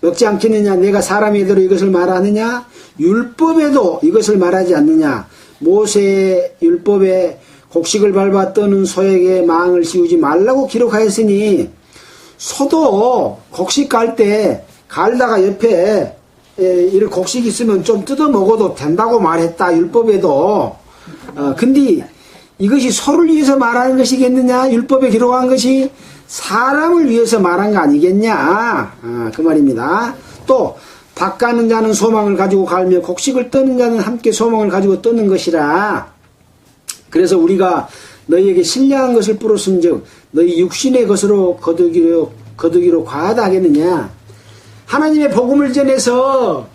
먹지 않겠느냐. 내가 사람의 대로 이것을 말하느냐. 율법에도 이것을 말하지 않느냐. 모세의 율법에 곡식을 밟아 떠는 소에게 망을 씌우지 말라고 기록하였으니 소도 곡식 갈 때 갈다가 옆에 이런 곡식 있으면 좀 뜯어 먹어도 된다고 말했다. 율법에도. 근데 이것이 소를 위해서 말하는 것이겠느냐. 율법에 기록한 것이 사람을 위해서 말한 거 아니겠냐. 그 말입니다. 또 닭 가는 자는 소망을 가지고 갈며 곡식을 떠는 자는 함께 소망을 가지고 떠는 것이라. 그래서 우리가 너희에게 신령한 것을 뿌렸은즉 너희 육신의 것으로 거두기로 과하다 하겠느냐. 하나님의 복음을 전해서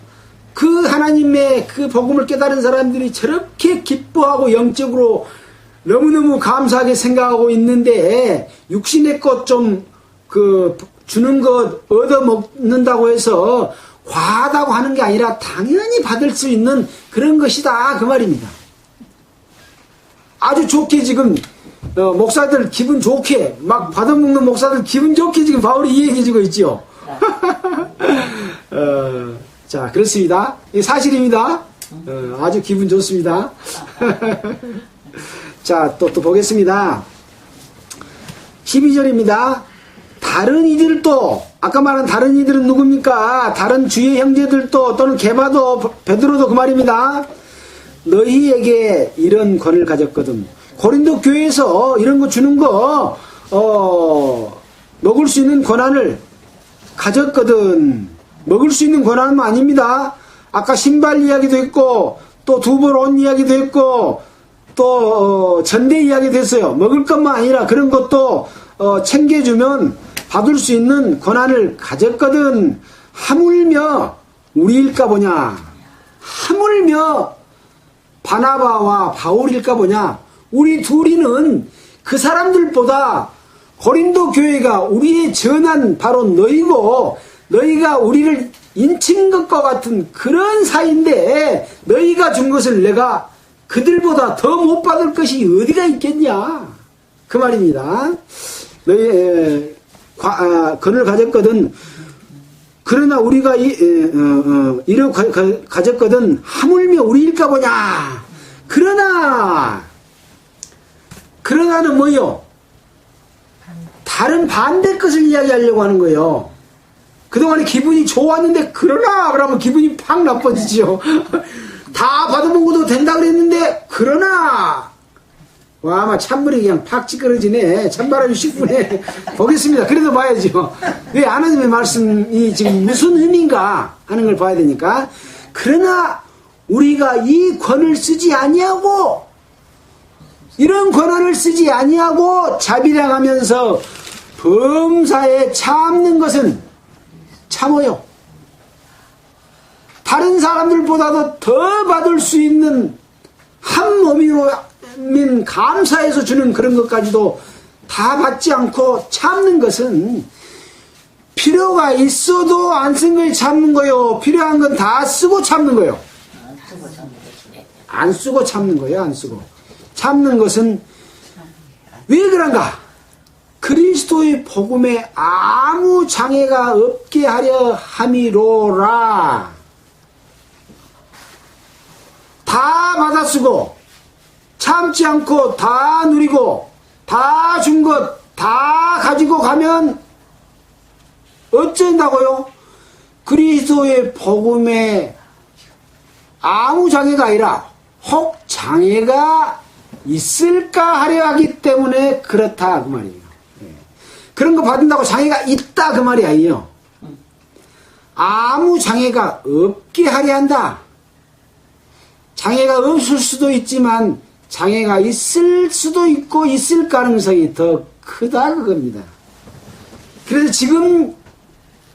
그 하나님의 그 복음을 깨달은 사람들이 저렇게 기뻐하고 영적으로 너무너무 감사하게 생각하고 있는데 육신의 것 좀 주는 것 얻어먹는다고 해서 과하다고 하는 게 아니라 당연히 받을 수 있는 그런 것이다 그 말입니다. 아주 좋게 지금 목사들 기분 좋게 막 받아먹는 목사들 기분 좋게 지금 바울이 이야기해주고 있죠. 자, 그렇습니다. 이게 사실입니다. 아주 기분 좋습니다. 자, 또 보겠습니다. 12절입니다. 다른 이들도, 아까 말한 다른 이들은 누굽니까? 다른 주의 형제들도, 또는 게바도, 베드로도 그 말입니다. 너희에게 이런 권을 가졌거든. 고린도 교회에서 이런 거 주는 거, 먹을 수 있는 권한을 가졌거든. 먹을 수 있는 권한은 아닙니다. 아까 신발 이야기도 했고, 또 두 벌 옷 이야기도 했고, 또 전대 이야기도 했어요. 먹을 것만 아니라 그런 것도 챙겨주면 받을 수 있는 권한을 가졌거든. 하물며 우리일까 보냐. 하물며 바나바와 바울일까 보냐. 우리 둘이는 그 사람들보다 고린도 교회가 우리의 전한 바로 너희고 너희가 우리를 인친 것과 같은 그런 사이인데 너희가 준 것을 내가 그들보다 더 못 받을 것이 어디가 있겠냐 그 말입니다. 너희 권을 가졌거든. 그러나 우리가 이를 가졌거든. 하물며 우리일까 보냐. 그러나는 뭐요? 다른 반대 것을 이야기하려고 하는 거예요. 그동안에 기분이 좋았는데 그러면 기분이 팍 나빠지죠. 다 받아먹어도 된다 그랬는데 그러나 와 아마 찬물이 그냥 팍 찌그러지네. 찬바람이 씩 부네. 보겠습니다. 그래도 봐야죠. 왜 하나님의 말씀이 지금 무슨 의미인가 하는 걸 봐야 되니까. 그러나 우리가 이 권을 쓰지 아니하고 이런 권한을 쓰지 아니하고 자비량하면서 범사에 참는 것은 참어요. 다른 사람들보다도 더 받을 수 있는 한 몸이로민 감사해서 주는 그런 것까지도 다 받지 않고 참는 것은 필요가 있어도 안 쓴 걸 참는 거요. 필요한 건 다 쓰고 참는 거요. 안 쓰고 참는 거예요. 안 쓰고. 참는 것은 왜 그런가? 그리스도의 복음에 아무 장애가 없게 하려 함이로라. 다 받아쓰고 참지 않고 다 누리고 다 준 것 다 가지고 가면 어쩐다고요? 그리스도의 복음에 아무 장애가 아니라 혹 장애가 있을까 하려 하기 때문에 그렇다 그 말이에요. 그런 거 받는다고 장애가 있다 그 말이 아니에요. 아무 장애가 없게 하려 한다. 장애가 없을 수도 있지만 장애가 있을 수도 있고 있을 가능성이 더 크다 그겁니다. 그래서 지금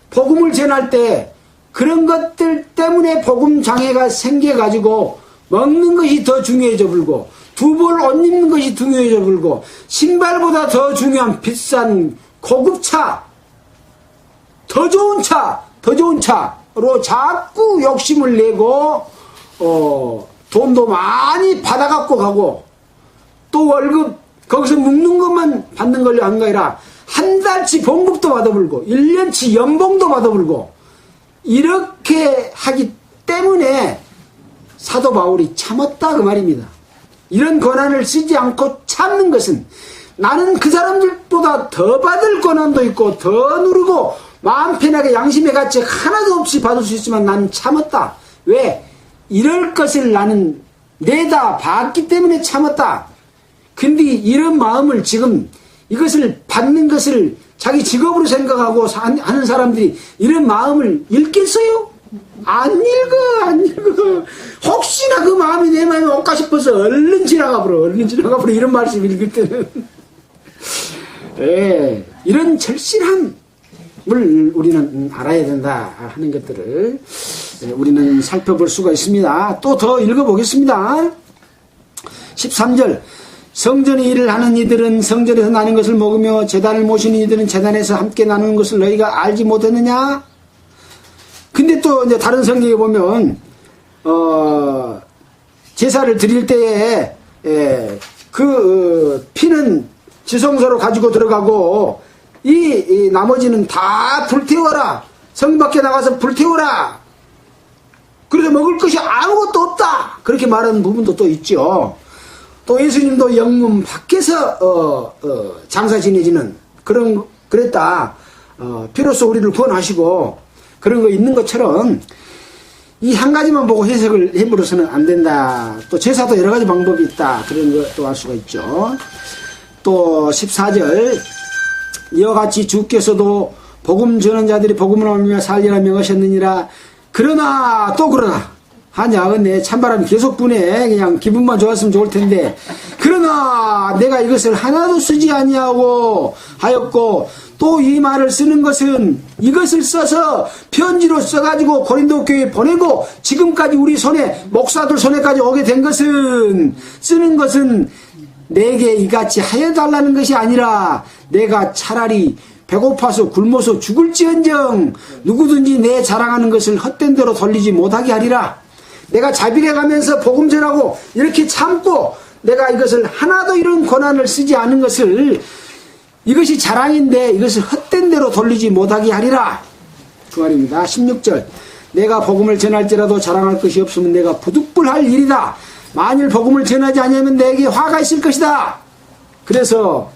복음을 전할 때 그런 것들 때문에 복음 장애가 생겨가지고 먹는 것이 더 중요해져 불고 두 벌 옷 입는 것이 중요해져 불고 신발보다 더 중요한 비싼 고급차 더 좋은 차로 자꾸 욕심을 내고 돈도 많이 받아갖고 가고 또 월급 거기서 묵는 것만 받는 걸로 한 거 아니라 한 달치 봉급도 받아불고 1년치 연봉도 받아불고 이렇게 하기 때문에 사도 바울이 참았다 그 말입니다. 이런 권한을 쓰지 않고 참는 것은 나는 그 사람들보다 더 받을 권한도 있고 더 누르고 마음 편하게 양심의 가책 하나도 없이 받을 수 있지만 나는 참았다. 왜? 이럴 것을 나는 내다 봤기 때문에 참았다. 근데 이런 마음을 지금 이것을 받는 것을 자기 직업으로 생각하고 하는 사람들이 이런 마음을 읽겠어요? 안 읽어. 혹시나 그 마음이 내 마음에 올까 싶어서 얼른 지나가 버려 이런 말씀 읽을 때는. 예, 이런 절실함을 우리는 알아야 된다 하는 것들을 우리는 살펴볼 수가 있습니다. 또 더 읽어보겠습니다. 13절 성전의 일을 하는 이들은 성전에서 나는 것을 먹으며 제단을 모시는 이들은 제단에서 함께 나누는 것을 너희가 알지 못했느냐? 근데 또 이제 다른 성경에 보면 제사를 드릴 때에 그 피는 지성소로 가지고 들어가고 이 나머지는 다 불태워라. 성 밖에 나가서 불태워라. 그래서 먹을 것이 아무것도 없다. 그렇게 말하는 부분도 또 있죠. 또 예수님도 영문 밖에서 장사 지내지는 그랬다. 피로써 우리를 구원하시고 그런 거 있는 것처럼 이 한 가지만 보고 해석을 해버려서는 안 된다. 또 제사도 여러 가지 방법이 있다. 그런 것도 알 수가 있죠. 또 14절 이와 같이 주께서도 복음 전하는 자들이 복음을 알며 살리라 명하셨느니라. 그러나 하냐, 근데 찬바람이 계속 부네. 그냥 기분만 좋았으면 좋을 텐데. 그러나 내가 이것을 하나도 쓰지 아니하고 하였고, 또 이 말을 쓰는 것은 이것을 써서 편지로 써가지고 고린도 교회에 보내고 지금까지 우리 손에, 목사들 손에까지 오게 된 것은, 쓰는 것은 내게 이같이 하여달라는 것이 아니라 내가 차라리 배고파서 굶어서 죽을지언정 누구든지 내 자랑하는 것을 헛된 대로 돌리지 못하게 하리라. 내가 자비해 가면서 복음 전하고 이렇게 참고 내가 이것을 하나도 이런 고난을 쓰지 않은 것을, 이것이 자랑인데 이것을 헛된 대로 돌리지 못하게 하리라. 그 말입니다. 16절. 내가 복음을 전할지라도 자랑할 것이 없으면 내가 부득불할 일이다. 만일 복음을 전하지 않으면 내게 화가 있을 것이다. 그래서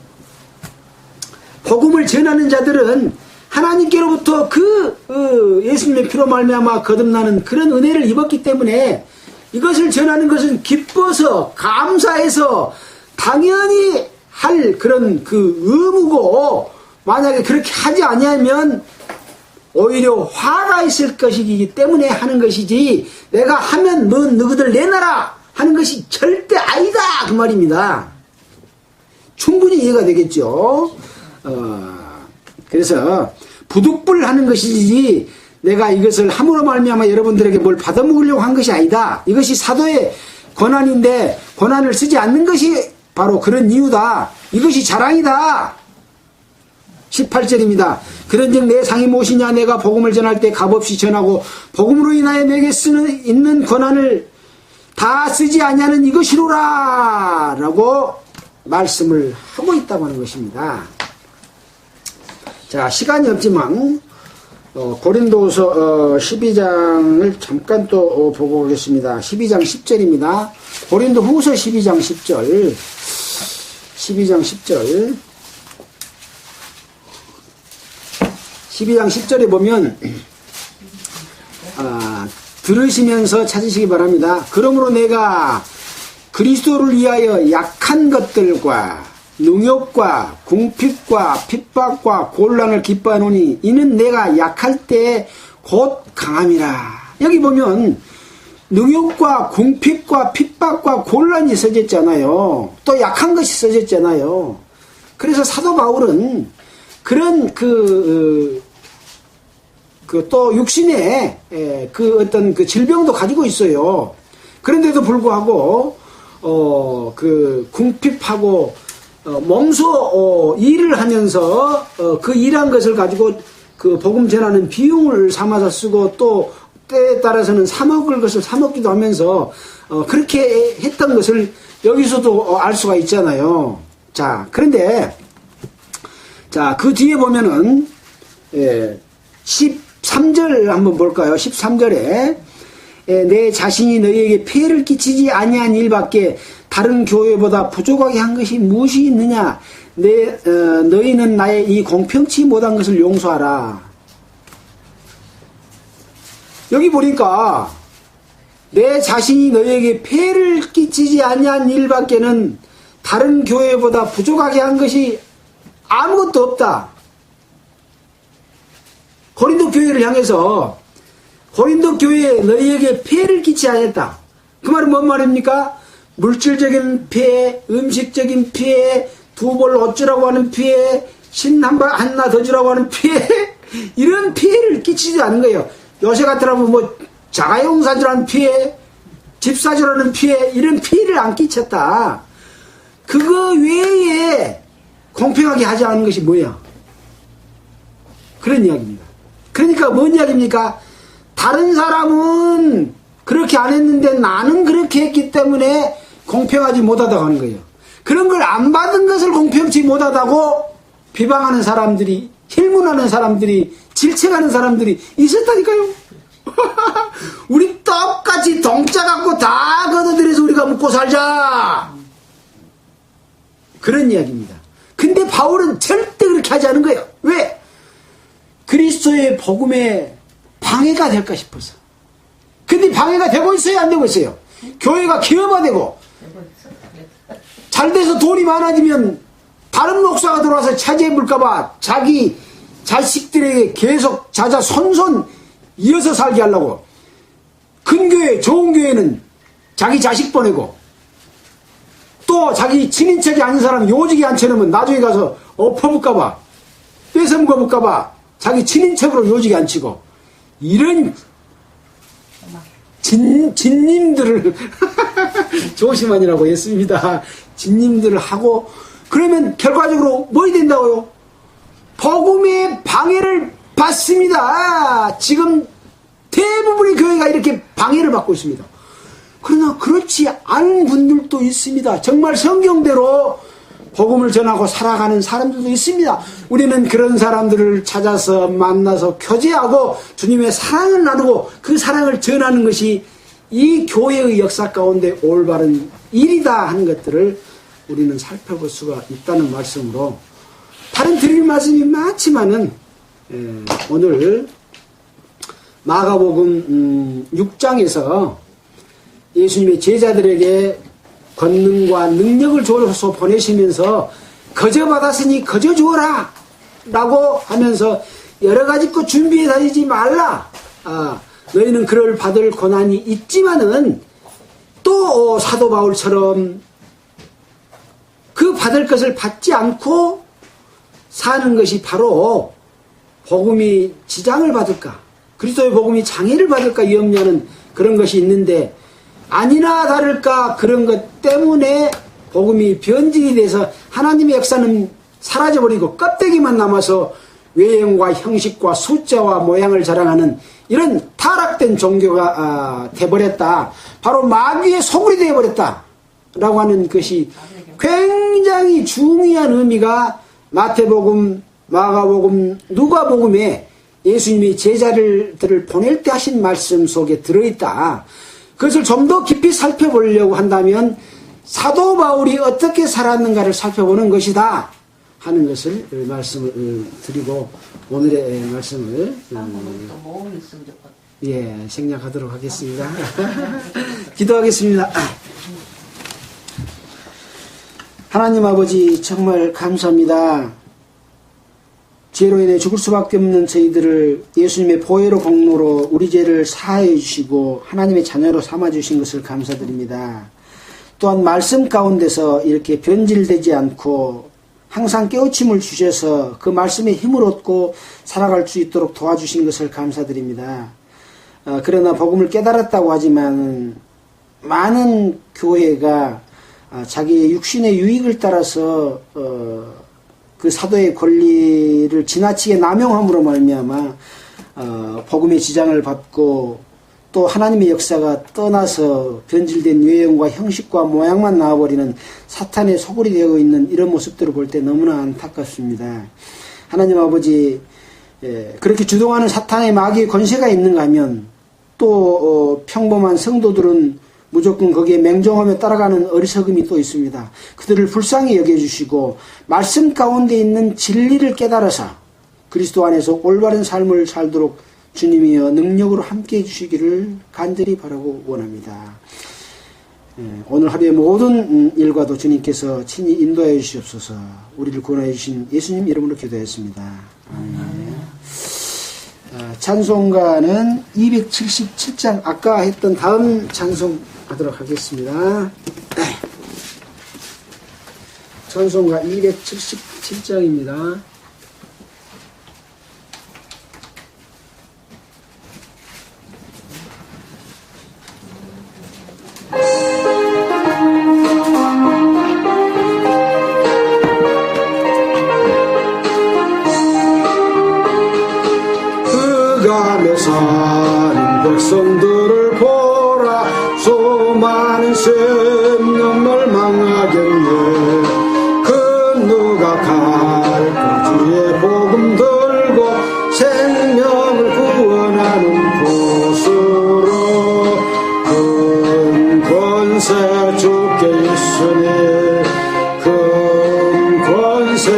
복음을 전하는 자들은 하나님께로부터 예수님의 피로 말미암아 거듭나는 그런 은혜를 입었기 때문에 이것을 전하는 것은 기뻐서 감사해서 당연히 할 그런 의무고, 만약에 그렇게 하지 아니하면 오히려 화가 있을 것이기 때문에 하는 것이지, 내가 하면 넌 너희들 내놔라 하는 것이 절대 아니다, 그 말입니다. 충분히 이해가 되겠죠. 그래서 부득불 하는 것이지 내가 이것을 함으로 말미암아 여러분들에게 뭘 받아먹으려고 한 것이 아니다. 이것이 사도의 권한인데 권한을 쓰지 않는 것이 바로 그런 이유다. 이것이 자랑이다. 18절입니다. 그런즉 내 상이 무엇이냐. 내가 복음을 전할 때 값없이 전하고 복음으로 인하여 내게 있는 권한을 다 쓰지 아니하는 이것이로라 라고 말씀을 하고 있다고 하는 것입니다. 자, 시간이 없지만 고린도후서 12장을 잠깐 또 보고 오겠습니다. 12장 10절입니다. 고린도후서 12장 10절. 12장 10절. 12장 10절에 보면 들으시면서 찾으시기 바랍니다. 그러므로 내가 그리스도를 위하여 약한 것들과 능욕과 궁핍과 핍박과 곤란을 기뻐하노니 이는 내가 약할 때 곧 강함이라. 여기 보면 능욕과 궁핍과 핍박과 곤란이 써졌잖아요. 또 약한 것이 써졌잖아요. 그래서 사도 바울은 그런 또 육신의 어떤 질병도 가지고 있어요. 그런데도 불구하고 궁핍하고 몸소 일을 하면서 그 일한 것을 가지고 복음 전하는 비용을 삼아서 쓰고, 또 때에 따라서는 사 먹을 것을 사 먹기도 하면서 그렇게 했던 것을 여기서도 알 수가 있잖아요. 자, 그런데 그 뒤에 보면은 13절 한번 볼까요? 13절에 내 자신이 너희에게 폐해를 끼치지 아니한 일밖에 다른 교회보다 부족하게 한 것이 무엇이 있느냐. 너희는 나의 이 공평치 못한 것을 용서하라. 여기 보니까 내 자신이 너희에게 폐해를 끼치지 아니한 일밖에는 다른 교회보다 부족하게 한 것이 아무것도 없다. 고린도 교회를 향해서 고린도 교회에 너희에게 폐해를 끼치지 않았다. 그 말은 뭔 말입니까? 물질적인 피해, 음식적인 피해, 두 벌 어쩌라고 하는 피해, 신 하나 더 주라고 하는 피해, 이런 피해를 끼치지 않은 거예요. 요새 같으라면 자가용 사주라는 피해, 집 사주라는 피해, 이런 피해를 안 끼쳤다. 그거 외에 공평하게 하지 않은 것이 뭐야? 그런 이야기입니다. 그러니까 뭔 이야기입니까? 다른 사람은 그렇게 안 했는데 나는 그렇게 했기 때문에 공평하지 못하다고 하는 거예요. 그런 걸 안 받은 것을 공평치 못하다고 비방하는 사람들이, 힐문하는 사람들이, 질책하는 사람들이 있었다니까요. 우리 똑같이 동자 갖고 다 걷어들여서 우리가 먹고 살자. 그런 이야기입니다. 근데 바울은 절대 그렇게 하지 않은 거예요. 왜? 그리스도의 복음에 방해가 될까 싶어서. 근데 방해가 되고 있어요, 안 되고 있어요? 교회가 기업화되고 잘 돼서 돈이 많아지면 다른 목사가 들어와서 차지해볼까봐 자기 자식들에게 계속 자자손손 이어서 살게 하려고 큰 교회, 좋은 교회는 자기 자식 보내고 또 자기 친인척이 아닌 사람 요직에 앉혀놓으면 나중에 가서 엎어볼까봐 뺏어먹어볼까봐 자기 친인척으로 요직에 앉히고 이런 진님들을 조심하니라고 했습니다. 진님들을 하고 그러면 결과적으로 뭐 된다고요? 복음의 방해를 받습니다. 지금 대부분의 교회가 이렇게 방해를 받고 있습니다. 그러나 그렇지 않은 분들도 있습니다. 정말 성경대로 복음을 전하고 살아가는 사람들도 있습니다. 우리는 그런 사람들을 찾아서 만나서 교제하고 주님의 사랑을 나누고 그 사랑을 전하는 것이 이 교회의 역사 가운데 올바른 일이다 하는 것들을 우리는 살펴볼 수가 있다는 말씀으로 다른 드릴 말씀이 많지만은 오늘 마가복음 6장에서 예수님의 제자들에게 권능과 능력을 줘서 보내시면서 거저 받았으니 거저 주어라 라고 하면서 여러 가지 것 준비해 다니지 말라. 너희는 그를 받을 고난이 있지만은 또 사도 바울처럼 그 받을 것을 받지 않고 사는 것이 바로 복음이 지장을 받을까 그리스도의 복음이 장애를 받을까 염려하는 그런 것이 있는데 아니나 다를까 그런 것 때문에 복음이 변질이 돼서 하나님의 역사는 사라져버리고 껍데기만 남아서 외형과 형식과 숫자와 모양을 자랑하는 이런 타락된 종교가 돼버렸다. 바로 마귀의 소굴이 되어버렸다 라고 하는 것이 굉장히 중요한 의미가 마태복음, 마가복음, 누가복음에 예수님이 제자들을 보낼 때 하신 말씀 속에 들어있다. 그것을 좀 더 깊이 살펴보려고 한다면 사도 바울이 어떻게 살았는가를 살펴보는 것이다 하는 것을 말씀을 드리고 오늘의 말씀을 생략하도록 하겠습니다. 기도하겠습니다. 하나님 아버지 정말 감사합니다. 죄로 인해 죽을 수밖에 없는 저희들을 예수님의 보혈의 공로로 우리 죄를 사하여 주시고 하나님의 자녀로 삼아 주신 것을 감사드립니다. 또한 말씀 가운데서 이렇게 변질되지 않고 항상 깨우침을 주셔서 그 말씀의 힘을 얻고 살아갈 수 있도록 도와주신 것을 감사드립니다. 그러나 복음을 깨달았다고 하지만 많은 교회가 자기의 육신의 유익을 따라서 그 사도의 권리를 지나치게 남용함으로 말미암아 복음의 지장을 받고 또 하나님의 역사가 떠나서 변질된 외형과 형식과 모양만 나와버리는 사탄의 소굴이 되어 있는 이런 모습들을 볼 때 너무나 안타깝습니다. 하나님 아버지 그렇게 주동하는 사탄의 마귀의 권세가 있는가 하면 또 평범한 성도들은 무조건 거기에 맹종하며 따라가는 어리석음이 또 있습니다. 그들을 불쌍히 여겨주시고 말씀 가운데 있는 진리를 깨달아서 그리스도 안에서 올바른 삶을 살도록 주님이여 능력으로 함께해 주시기를 간절히 바라고 원합니다. 오늘 하루의 모든 일과도 주님께서 친히 인도하여 주시옵소서. 우리를 구원하여 주신 예수님 이름으로 기도했습니다. 아멘. 찬송가는 277장 아까 했던 다음 찬송 하도록 하겠습니다. 찬송가 277장입니다. 흑암에 사는 백성들을 보라. 수많은 생명을 망하겠네. 그 누가 갈까 주의 복음 들고 생명을 구원하는 곳으로. 큰 권세 주께 있으니 큰 권세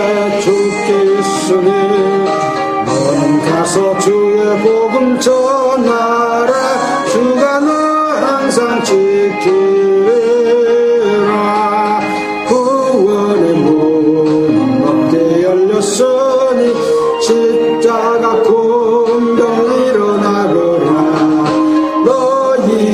주께 있으니 너는 가서 주의 복음 전하라. 주가 너 항상 지키라. 구원의 문 넓게 열렸으니 십자가 군병 일어나거라. 너희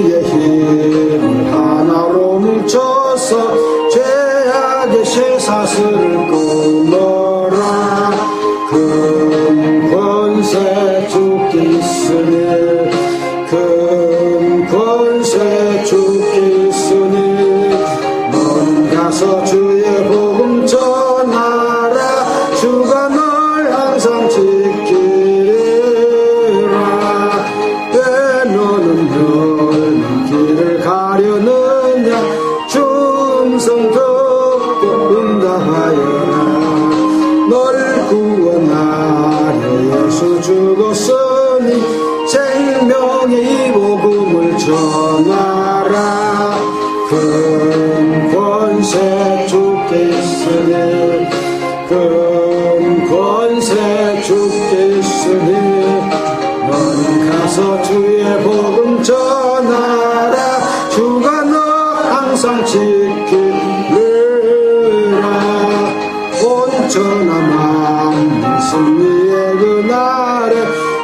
있으니 큰 권세 주께 있으니 너는 가서 주의 복음 전하라. 주가 너 항상 지키리라. 온전한 만민 승리의 그날에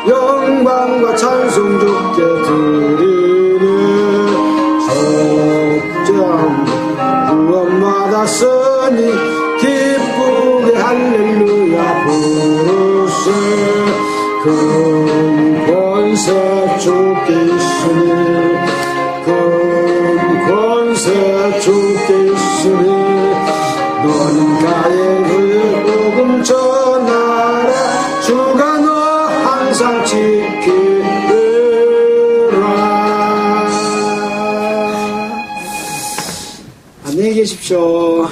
영광과 찬송 주께 드리니 속정 구원 받았으니 기쁘게 할렐루야 부르세. 큰 권세 주께 있으니 큰 권세 주께 있으니 너는 가의 그의 복음 전하라. 주가 너 항상 지키리라. 안녕히 계십시오.